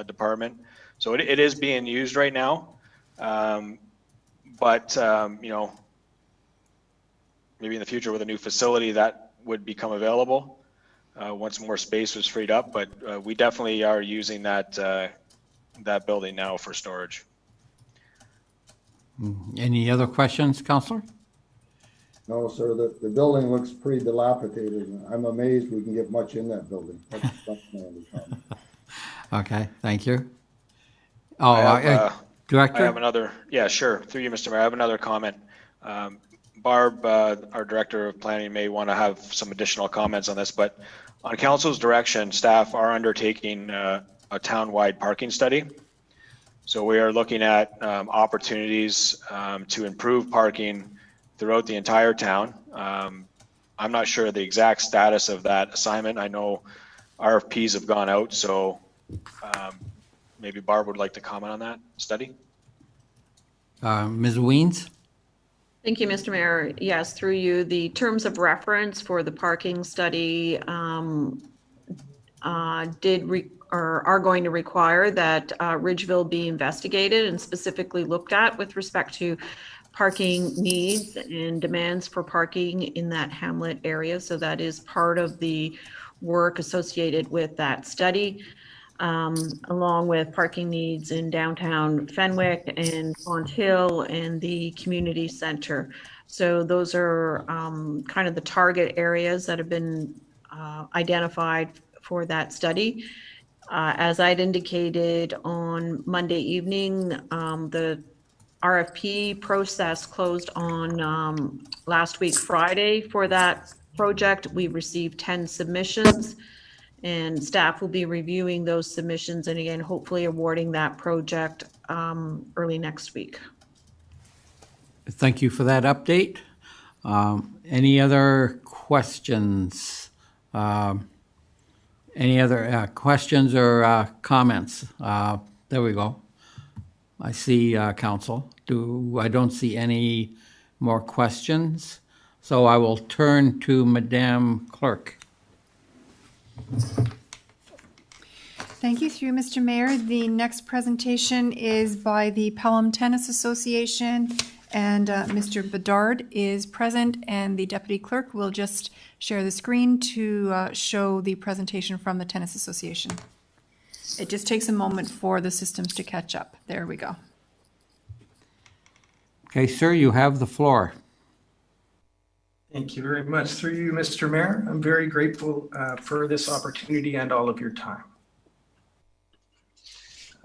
Department. So it is being used right now, but you know, maybe in the future with a new facility that would become available once more space was freed up. But we definitely are using that that building now for storage. Any other questions, Councillor? No, sir, the building looks pretty dilapidated. I'm amazed we can get much in that building. That's my only comment. Okay, thank you. Oh, Director? I have another, yeah, sure. Through you, Mr. Mayor, I have another comment. Barb, our Director of Planning, may want to have some additional comments on this, but on Council's direction, staff are undertaking a town-wide parking study. So we are looking at opportunities to improve parking throughout the entire town. I'm not sure the exact status of that assignment. I know RFPs have gone out, so maybe Barb would like to comment on that study. Ms. Weens? Thank you, Mr. Mayor. Yes, through you, the terms of reference for the parking study are going to require that Ridgeville be investigated and specifically looked at with respect to parking needs and demands for parking in that hamlet area. So that is part of the work associated with that study, along with parking needs in downtown Fenwick and Font Hill and the community center. So those are kind of the target areas that have been identified for that study. As I'd indicated on Monday evening, the RFP process closed on last week, Friday, for that project. We received 10 submissions, and staff will be reviewing those submissions and again, hopefully awarding that project early next week. Thank you for that update. Any other questions? Any other questions or comments? There we go. I see council. I don't see any more questions. So I will turn to Madame Clerk. Thank you, through Mr. Mayor. The next presentation is by the Pelham Tennis Association, and Mr. Bedard is present, and the deputy clerk will just share the screen to show the presentation from the Tennis Association. It just takes a moment for the systems to catch up. There we go. Okay, sir, you have the floor. Thank you very much. Through you, Mr. Mayor, I'm very grateful for this opportunity and all of your time.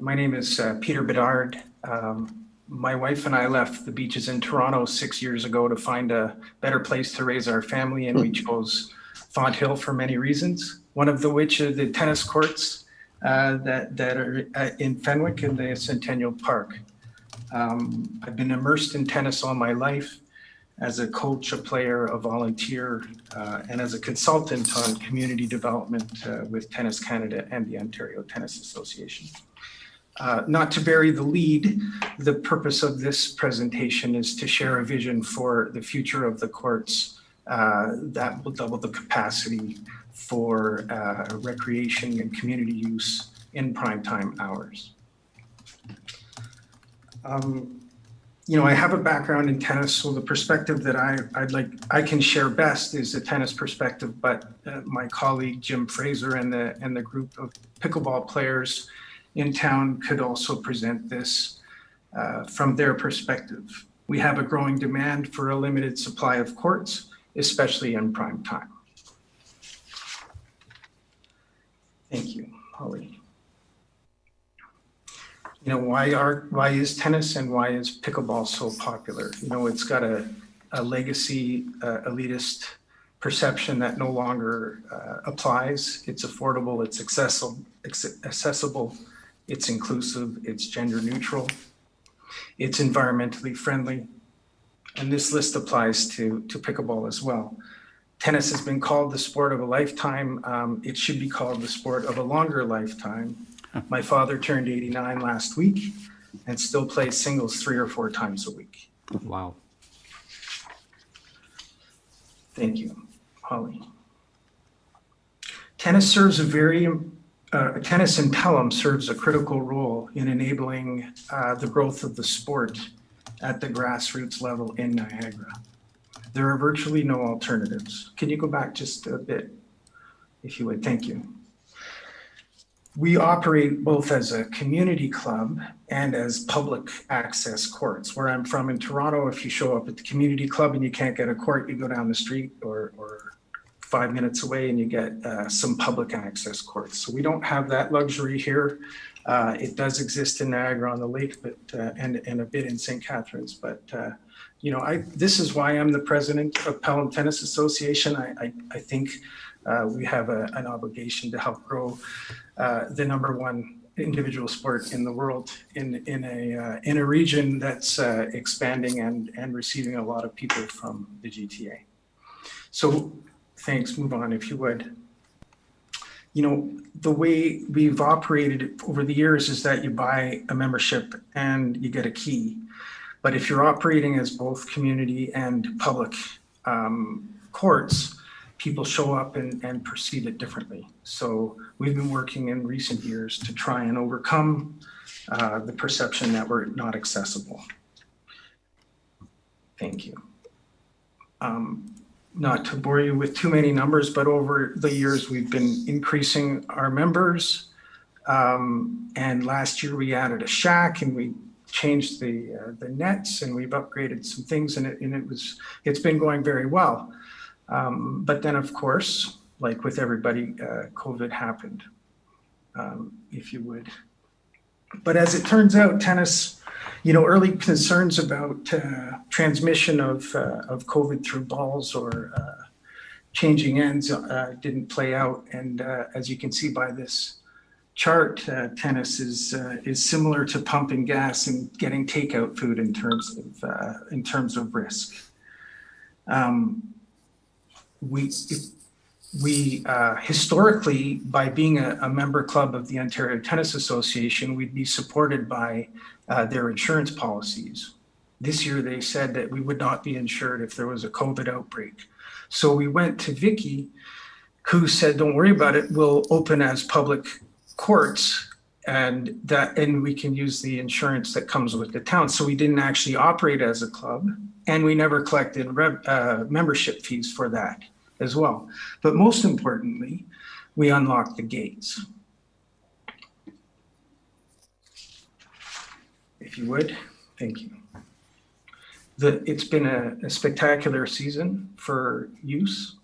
My name is Peter Bedard. My wife and I left the beaches in Toronto 6 years ago to find a better place to raise our family, and we chose Fonthill for many reasons. One of which are the tennis courts that are in Fenwick in the Centennial Park. I've been immersed in tennis all my life as a coach, a player, a volunteer, and as a consultant on community development with Tennis Canada and the Ontario Tennis Association. Not to bury the lead, the purpose of this presentation is to share a vision for the future of the courts that will double the capacity for recreation and community use in primetime hours. You know, I have a background in tennis, so the perspective that I can share best is the tennis perspective, but my colleague Jim Fraser and the group of pickleball players in town could also present this from their perspective. We have a growing demand for a limited supply of courts, especially in prime time. Thank you, Holly. You know, why is tennis and why is pickleball so popular? You know, it's got a legacy elitist perception that no longer applies. It's affordable, it's accessible, it's inclusive, it's gender neutral, it's environmentally friendly, and this list applies to pickleball as well. Tennis has been called the sport of a lifetime. It should be called the sport of a longer lifetime. My father turned 89 last week and still plays singles 3 or 4 times a week. Wow. Thank you, Holly. Tennis in Pelham serves a critical role in enabling the growth of the sport at the grassroots level in Niagara. There are virtually no alternatives. Can you go back just a bit, if you would? Thank you. We operate both as a community club and as public access courts. Where I'm from in Toronto, if you show up at the community club and you can't get a court, you go down the street or 5 minutes away and you get some public access courts. So we don't have that luxury here. It does exist in Niagara on the Lake, but and a bit in St. Catharines. But you know, this is why I'm the president of Pelham Tennis Association. I think we have an obligation to help grow the #1 individual sport in the world in a region that's expanding and receiving a lot of people from the GTA. So thanks, move on if you would. You know, the way we've operated over the years is that you buy a membership and you get a key. But if you're operating as both community and public courts, people show up and perceive it differently. So we've been working in recent years to try and overcome the perception that we're not accessible. Thank you. Not to bore you with too many numbers, but over the years, we've been increasing our members. And last year we added a shack and we changed the nets and we've upgraded some things and it's been going very well. But then of course, like with everybody, COVID happened, if you would. But as it turns out, tennis, you know, early concerns about transmission of COVID through balls or changing ends didn't play out. And as you can see by this chart, tennis is similar to pumping gas and getting takeout food in terms of risk. We historically, by being a member club of the Ontario Tennis Association, we'd be supported by their insurance policies. This year, they said that we would not be insured if there was a COVID outbreak. So we went to Vicky, who said, don't worry about it, we'll open as public courts, and we can use the insurance that comes with the town. So we didn't actually operate as a club, and we never collected membership fees for that as well. But most importantly, we unlocked the gates. If you would, thank you. It's been a spectacular season for use.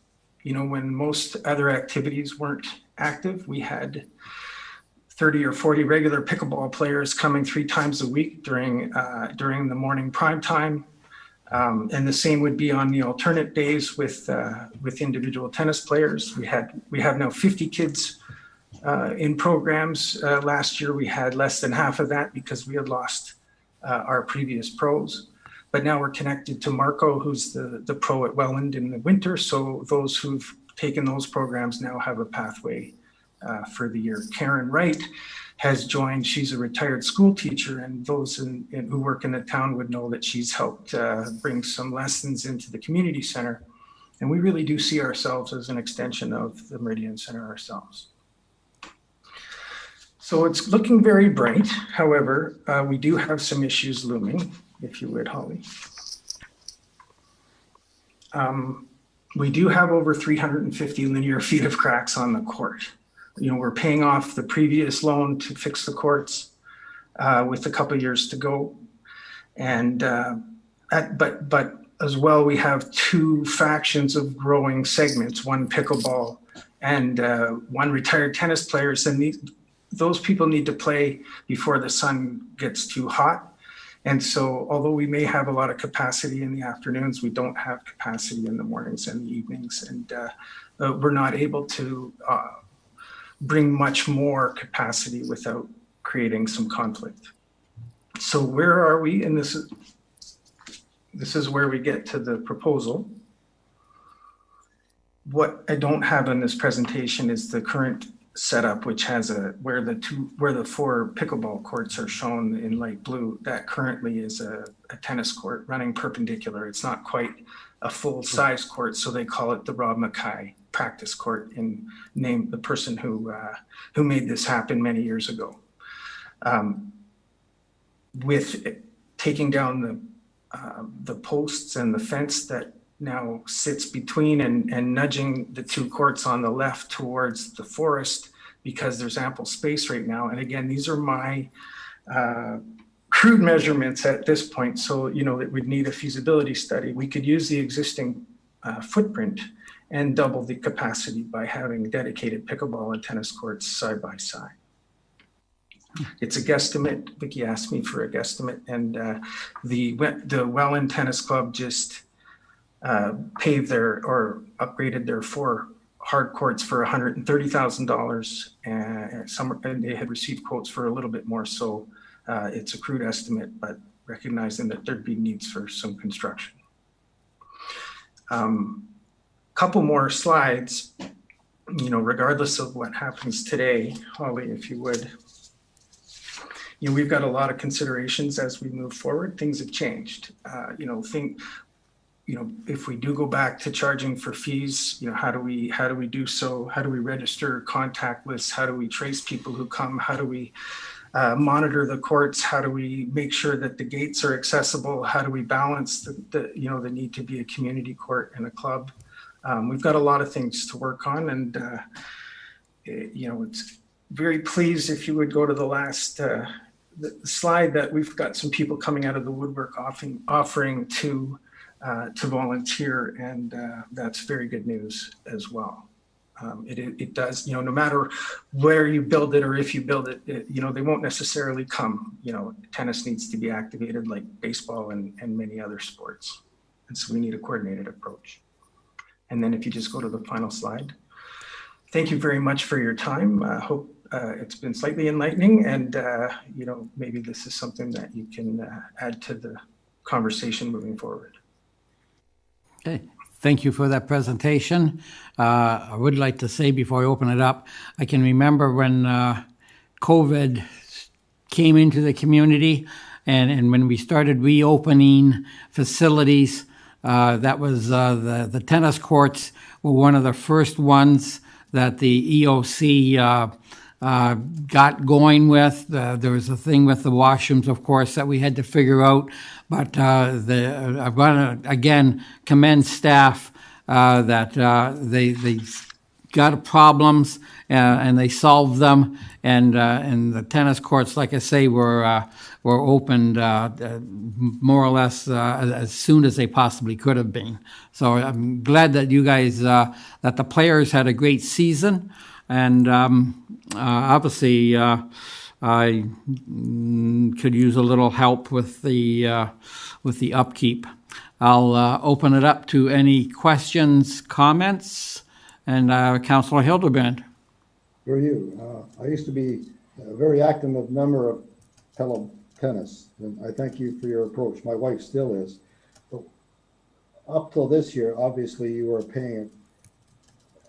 You know, when most other activities weren't active, we had 30 or 40 regular pickleball players coming 3 times a week during the morning prime time. And the same would be on the alternate days with individual tennis players. We have now 50 kids in programs. Last year we had less than half of that because we had lost our previous pros. But now we're connected to Marco, who's the pro at Welland in the winter. So those who've taken those programs now have a pathway for the year. Karen Wright has joined. She's a retired school teacher, and those who work in the town would know that she's helped bring some lessons into the community center. And we really do see ourselves as an extension of the Meridian Center ourselves. So it's looking very bright. However, we do have some issues looming, if you would, Holly. We do have over 350 linear feet of cracks on the court. You know, we're paying off the previous loan to fix the courts with a couple of years to go. And but as well, we have 2 factions of growing segments, one pickleball and one retired tennis players. And those people need to play before the sun gets too hot. And so although we may have a lot of capacity in the afternoons, we don't have capacity in the mornings and the evenings. And we're not able to bring much more capacity without creating some conflict. So where are we? And this is where we get to the proposal. What I don't have in this presentation is the current setup, which has where the 4 pickleball courts are shown in light blue. That currently is a tennis court running perpendicular. It's not quite a full size court, so they call it the Rob Mackay practice court, in name the person who made this happen many years ago. With taking down the posts and the fence that now sits between and nudging the 2 courts on the left towards the forest, because there's ample space right now. And again, these are my crude measurements at this point. So, you know, that we'd need a feasibility study. We could use the existing footprint and double the capacity by having dedicated pickleball and tennis courts side by side. It's a guesstimate. Vicki asked me for a guesstimate, and the Welland Tennis Club just paved upgraded their 4 hard courts for $130,000, and they had received quotes for a little bit more. So it's a crude estimate, but recognizing that there'd be needs for some construction. Couple more slides. You know, regardless of what happens today, Holly, if you would. You know, we've got a lot of considerations as we move forward. Things have changed. If we do go back to charging for fees, you know, how do we do so? How do we register contact lists? How do we trace people who come? How do we monitor the courts? How do we make sure that the gates are accessible? How do we balance the need to be a community court and a club? We've got a lot of things to work on, and it's very pleased if you would go to the last the slide, that we've got some people coming out of the woodwork offering to volunteer, and that's very good news as well. It does, no matter where you build it or if you build it, they won't necessarily come. Tennis needs to be activated like baseball and many other sports. And so we need a coordinated approach. And then if you just go to the final slide. Thank you very much for your time. I hope it's been slightly enlightening, and maybe this is something that you can add to the conversation moving forward. Okay, thank you for that presentation. I would like to say before I open it up, I can remember when COVID came into the community, and when we started reopening facilities, that was the tennis courts were one of the first ones that the EOC got going with. There was a thing with the washrooms, of course, that we had to figure out. But I want to again commend staff that they got problems and they solved them. And the tennis courts, like I say, were opened more or less as soon as they possibly could have been. So I'm glad that you guys, that the players had a great season. And obviously, I could use a little help with the upkeep. I'll open it up to any questions, comments, and Councillor Hildebrand. For you, I used to be a very active member of Pelham Tennis, and I thank you for your approach. My wife still is. But up till this year, obviously, you were paying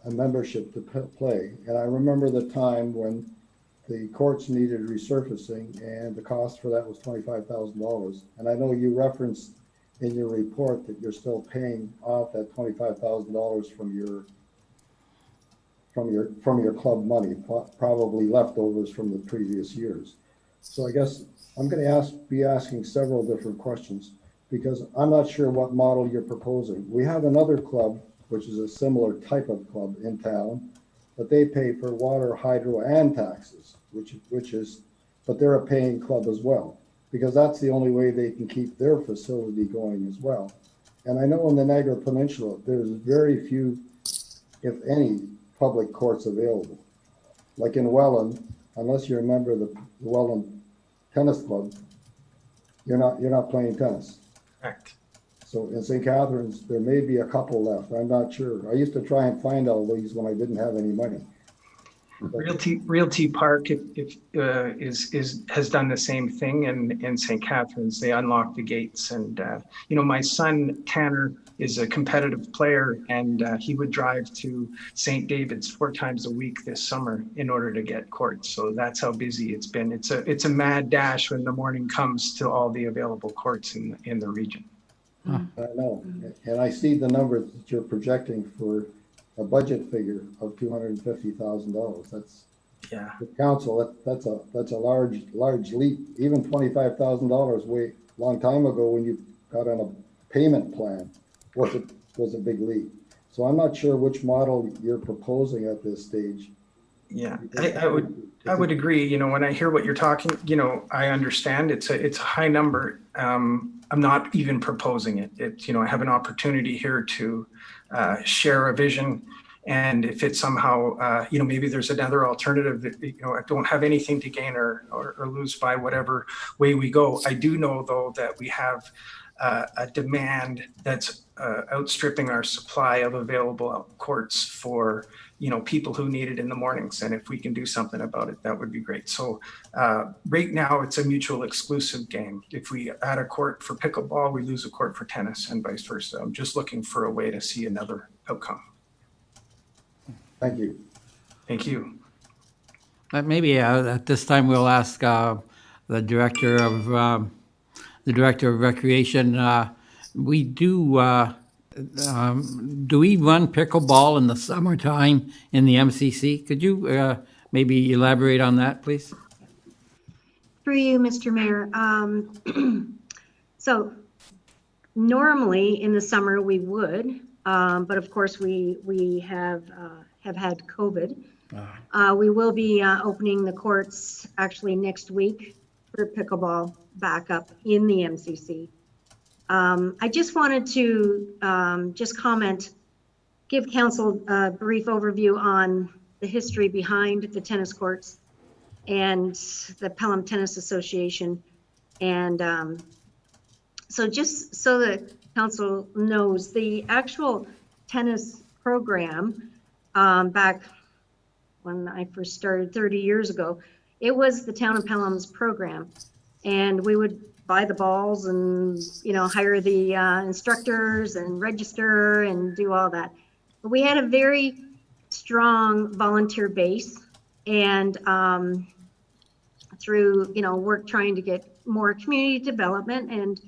a membership to play. And I remember the time when the courts needed resurfacing and the cost for that was $25,000. And I know you referenced in your report that you're still paying off that $25,000 from your club money, probably leftovers from the previous years. So I guess I'm going to be asking several different questions because I'm not sure what model you're proposing. We have another club, which is a similar type of club in town, but they pay for water, hydro, and taxes, but they're a paying club as well, because that's the only way they can keep their facility going as well. And I know in the Niagara Peninsula, there's very few, if any, public courts available. Like in Welland, unless you're a member of the Welland Tennis Club, you're not playing tennis. Correct. So in St. Catharines, there may be a couple left. I'm not sure. I used to try and find all these when I didn't have any money. Realty Park has done the same thing in St. Catharines. They unlocked the gates, and my son Tanner is a competitive player, and he would drive to St. David's 4 times a week this summer in order to get courts. So that's how busy it's been. It's a mad dash when the morning comes to all the available courts in the region. I know, and I see the number that you're projecting for a budget figure of $250,000. That's the council. That's a large leap. Even $25,000 way long time ago when you got on a payment plan was a big leap. So I'm not sure which model you're proposing at this stage. Yeah, I would agree. When I hear what you're talking, I understand it's a high number. I'm not even proposing it. I have an opportunity here to share a vision. And if it's somehow, maybe there's another alternative that, I don't have anything to gain or lose by whatever way we go. I do know, though, that we have a demand that's outstripping our supply of available courts for, people who need it in the mornings. And if we can do something about it, that would be great. So right now it's a mutual exclusive game. If we add a court for pickleball, we lose a court for tennis and vice versa. I'm just looking for a way to see another outcome. Thank you. Thank you. Maybe at this time we'll ask the director of recreation. We do. Do we run pickleball in the summertime in the MCC? Could you maybe elaborate on that, please? Through you, Mr. Mayor. So normally in the summer we would, but of course we have had COVID. We will be opening the courts actually next week for pickleball back up in the MCC. I just wanted to just comment, give council a brief overview on the history behind the tennis courts and the Pelham Tennis Association. And so just so that council knows, the actual tennis program back when I first started 30 years ago, it was the town of Pelham's program. And we would buy the balls and, hire the instructors and register and do all that. But we had a very strong volunteer base, and through, work trying to get more community development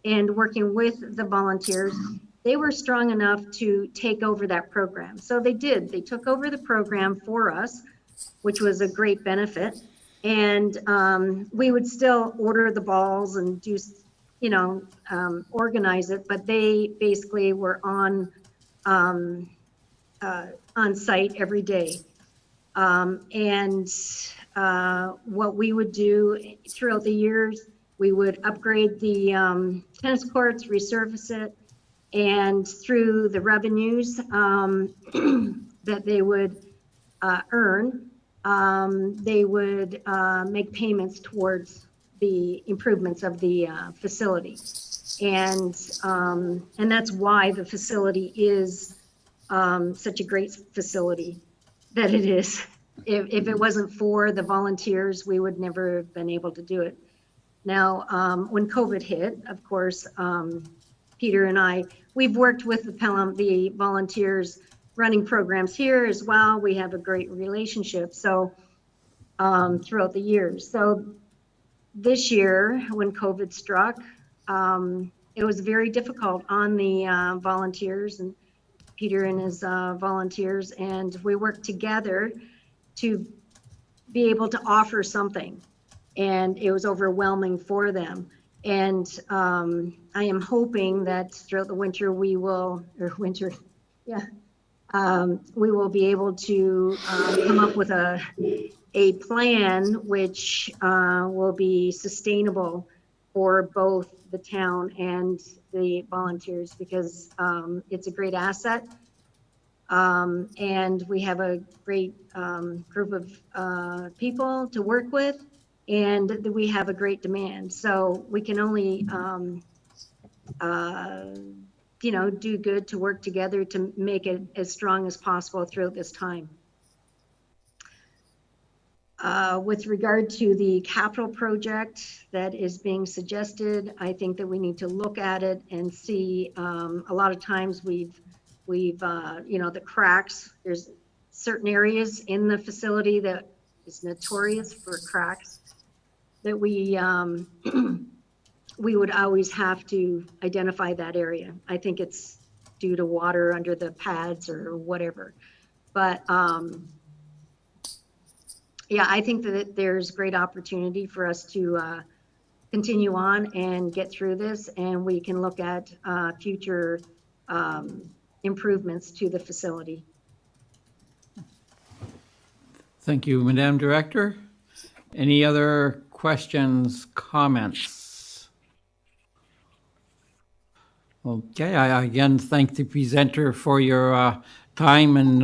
and working with the volunteers, they were strong enough to take over that program. So they did. They took over the program for us. which was a great benefit. And we would still order the balls and do, organize it, but they basically were on site every day. And what we would do throughout the years, we would upgrade the tennis courts, resurface it, and through the revenues that they would earn, they would make payments towards the improvements of the facility. And that's why the facility is such a great facility that it is. If it wasn't for the volunteers, we would never have been able to do it. Now, when COVID hit, of course, Peter and I, we've worked with the Pelham, the volunteers running programs here as well. We have a great relationship. So throughout the years. So this year, when COVID struck, it was very difficult on the volunteers and Peter and his volunteers, and we worked together to be able to offer something. And it was overwhelming for them. And I am hoping that throughout the winter we will be able to come up with a plan which will be sustainable for both the town and the volunteers, because it's a great asset. And we have a great group of people to work with, and we have a great demand. So we can only, do good to work together to make it as strong as possible throughout this time. With regard to the capital project that is being suggested, I think that we need to look at it and see. A lot of times we've the cracks. There's certain areas in the facility that is notorious for cracks that we would always have to identify that area. I think it's due to water under the pads or whatever, but yeah, I think that there's great opportunity for us to continue on and get through this, and we can look at future improvements to the facility. Thank you, Madam Director. Any other questions, comments? Okay, I again thank the presenter for your time and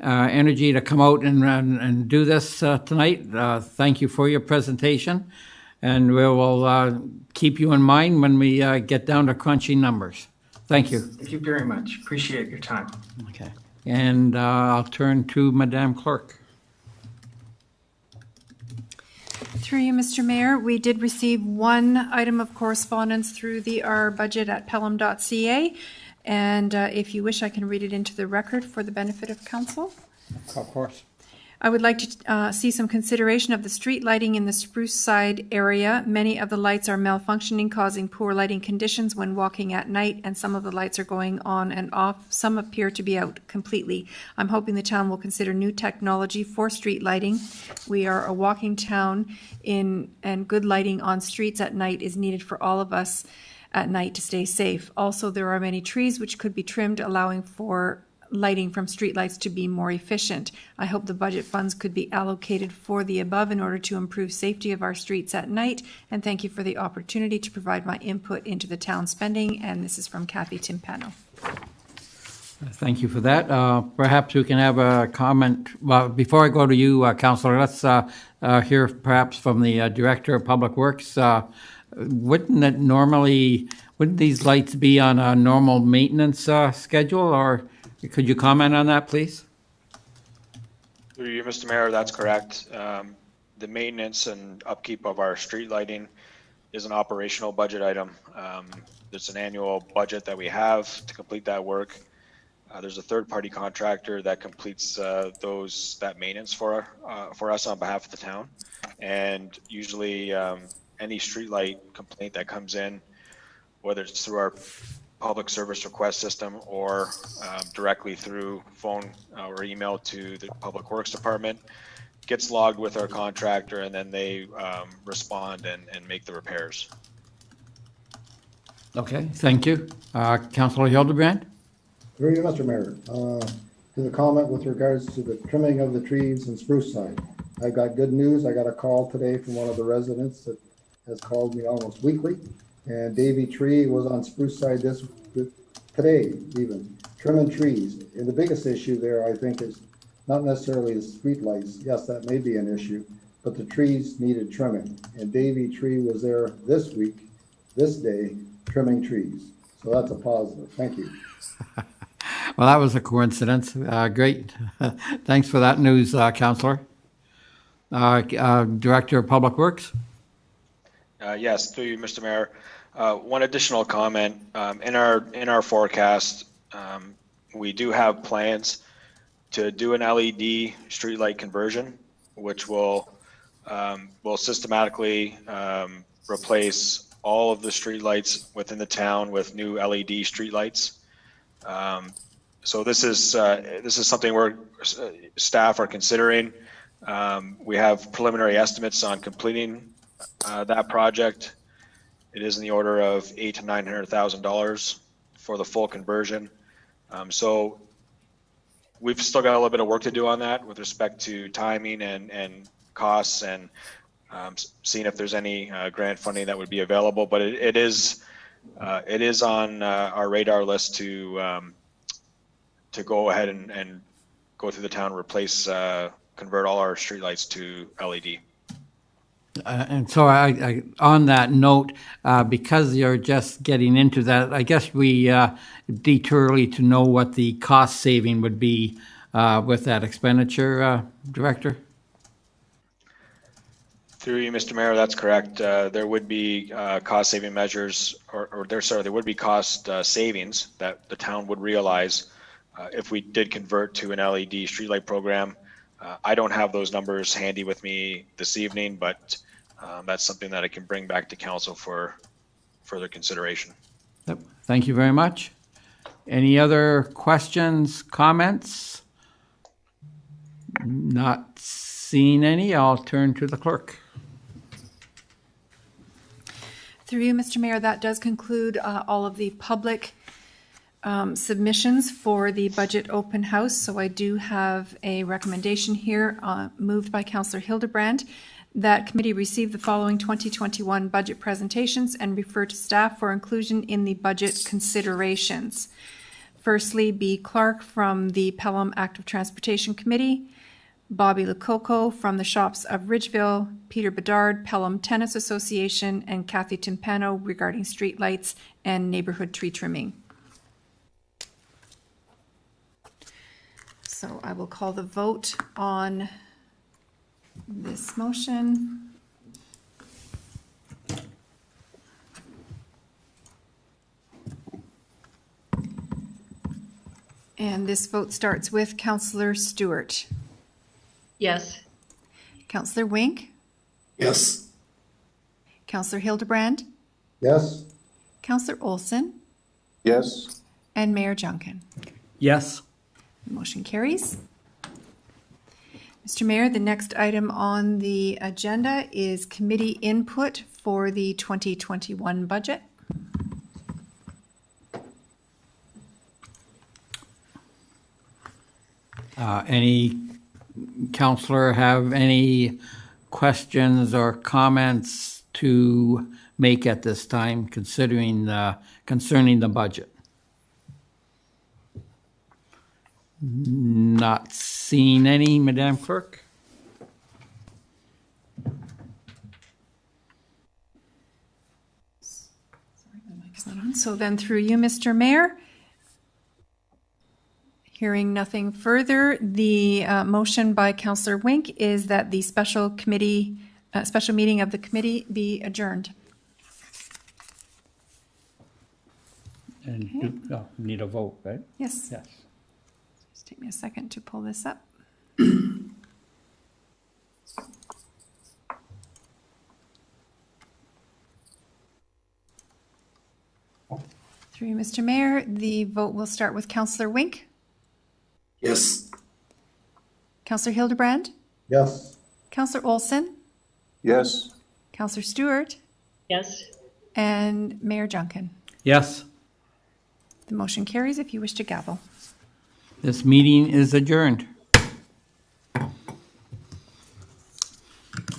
energy to come out and do this tonight. Thank you for your presentation, and we will keep you in mind when we get down to crunching numbers. Thank you. Thank you very much. Appreciate your time. Okay, and I'll turn to Madam Clerk. Through you, Mr. Mayor, we did receive one item of correspondence through our budget at pelham.ca. And if you wish, I can read it into the record for the benefit of council. Of course. I would like to see some consideration of the street lighting in the Spruce Side area. Many of the lights are malfunctioning, causing poor lighting conditions when walking at night, and some of the lights are going on and off. Some appear to be out completely. I'm hoping the town will consider new technology for street lighting. We are a walking town, and good lighting on streets at night is needed for all of us at night to stay safe. Also, there are many trees which could be trimmed, allowing for lighting from streetlights to be more efficient. I hope the budget funds could be allocated for the above in order to improve safety of our streets at night. And thank you for the opportunity to provide my input into the town spending. And this is from Kathy Timpano. Thank you for that. Perhaps we can have a comment. Well, before I go to you, Councillor, let's hear perhaps from the Director of Public Works. Wouldn't these lights be on a normal maintenance schedule, or could you comment on that, please? Through you, Mr. Mayor, that's correct. The maintenance and upkeep of our street lighting is an operational budget item. There's an annual budget that we have to complete that work. There's a third-party contractor that completes that maintenance for us on behalf of the town. And usually any street light complaint that comes in, whether it's through our public service request system or directly through phone or email to the Public Works Department. Gets logged with our contractor, and then they respond and make the repairs. Okay, thank you. Councillor Hildebrand? Through you, Mr. Mayor, to the comment with regards to the trimming of the trees in Spruce Side. I've got good news. I got a call today from one of the residents that has called me almost weekly. And Davy Tree was on Spruce Side today even, trimming trees. And the biggest issue there, I think, is not necessarily the street lights. Yes, that may be an issue, but the trees needed trimming. And Davy Tree was there this week, this day, trimming trees. So that's a positive. Thank you. Well, that was a coincidence. Great. Thanks for that news, Councillor. Director of Public Works? Yes, through you, Mr. Mayor. One additional comment. In our forecast, we do have plans to do an LED streetlight conversion, which will systematically replace all of the streetlights within the town with new LED streetlights. So this is something where staff are considering. We have preliminary estimates on completing that project. It is in the order of $800,000 to $900,000 for the full conversion. So we've still got a little bit of work to do on that with respect to timing and costs, and seeing if there's any grant funding that would be available. But it is on our radar list to go ahead and go through the town, replace, convert all our streetlights to LED. And so I on that note, because you're just getting into that, I guess we need early to know what the cost saving would be with that expenditure, Director? Through you, Mr. Mayor, that's correct. There would be cost saving measures, there would be cost savings that the town would realize if we did convert to an LED streetlight program. I don't have those numbers handy with me this evening, but that's something that I can bring back to council for further consideration. Yep. Thank you very much. Any other questions, comments? Not seeing any. I'll turn to the clerk. Through you, Mr. Mayor, that does conclude all of the public submissions for the budget open house. So I do have a recommendation here moved by Councillor Hildebrand that committee receive the following 2021 budget presentations and refer to staff for inclusion in the budget considerations. Firstly, B. Clark from the Pelham Active Transportation Committee, Bobby Lococo from the Shops of Ridgeville, Peter Bedard, Pelham Tennis Association, and Kathy Timpano regarding streetlights and neighborhood tree trimming. So I will call the vote on this motion. And this vote starts with Councillor Stewart. Yes. Councillor Wink, Yes. Councillor Hildebrand, Yes? Councillor Olson, Yes? and Mayor Junkin. Yes. The motion carries. Mr. Mayor, the next item on the agenda is committee input for the 2021 budget. Any councillor have any questions or comments to make at this time concerning the budget? Not seeing any, Madam Clerk? Sorry, the mic's not on. So then through you, Mr. Mayor. Hearing nothing further, the motion by Councillor Wink is that the special meeting of the committee be adjourned. And need a vote, right? Yes. Yes. Just take me a second to pull this up. Through you, Mr. Mayor, the vote will start with Councillor Wink, Yes. Councillor Hildebrand, Yes. Councillor Olson, Yes. Councillor Stewart, Yes. and Mayor Junkin. Yes, The motion carries if you wish to gavel. this meeting is adjourned.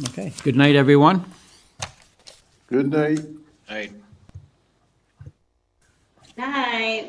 Okay, good night, everyone. Good night. Right. Night.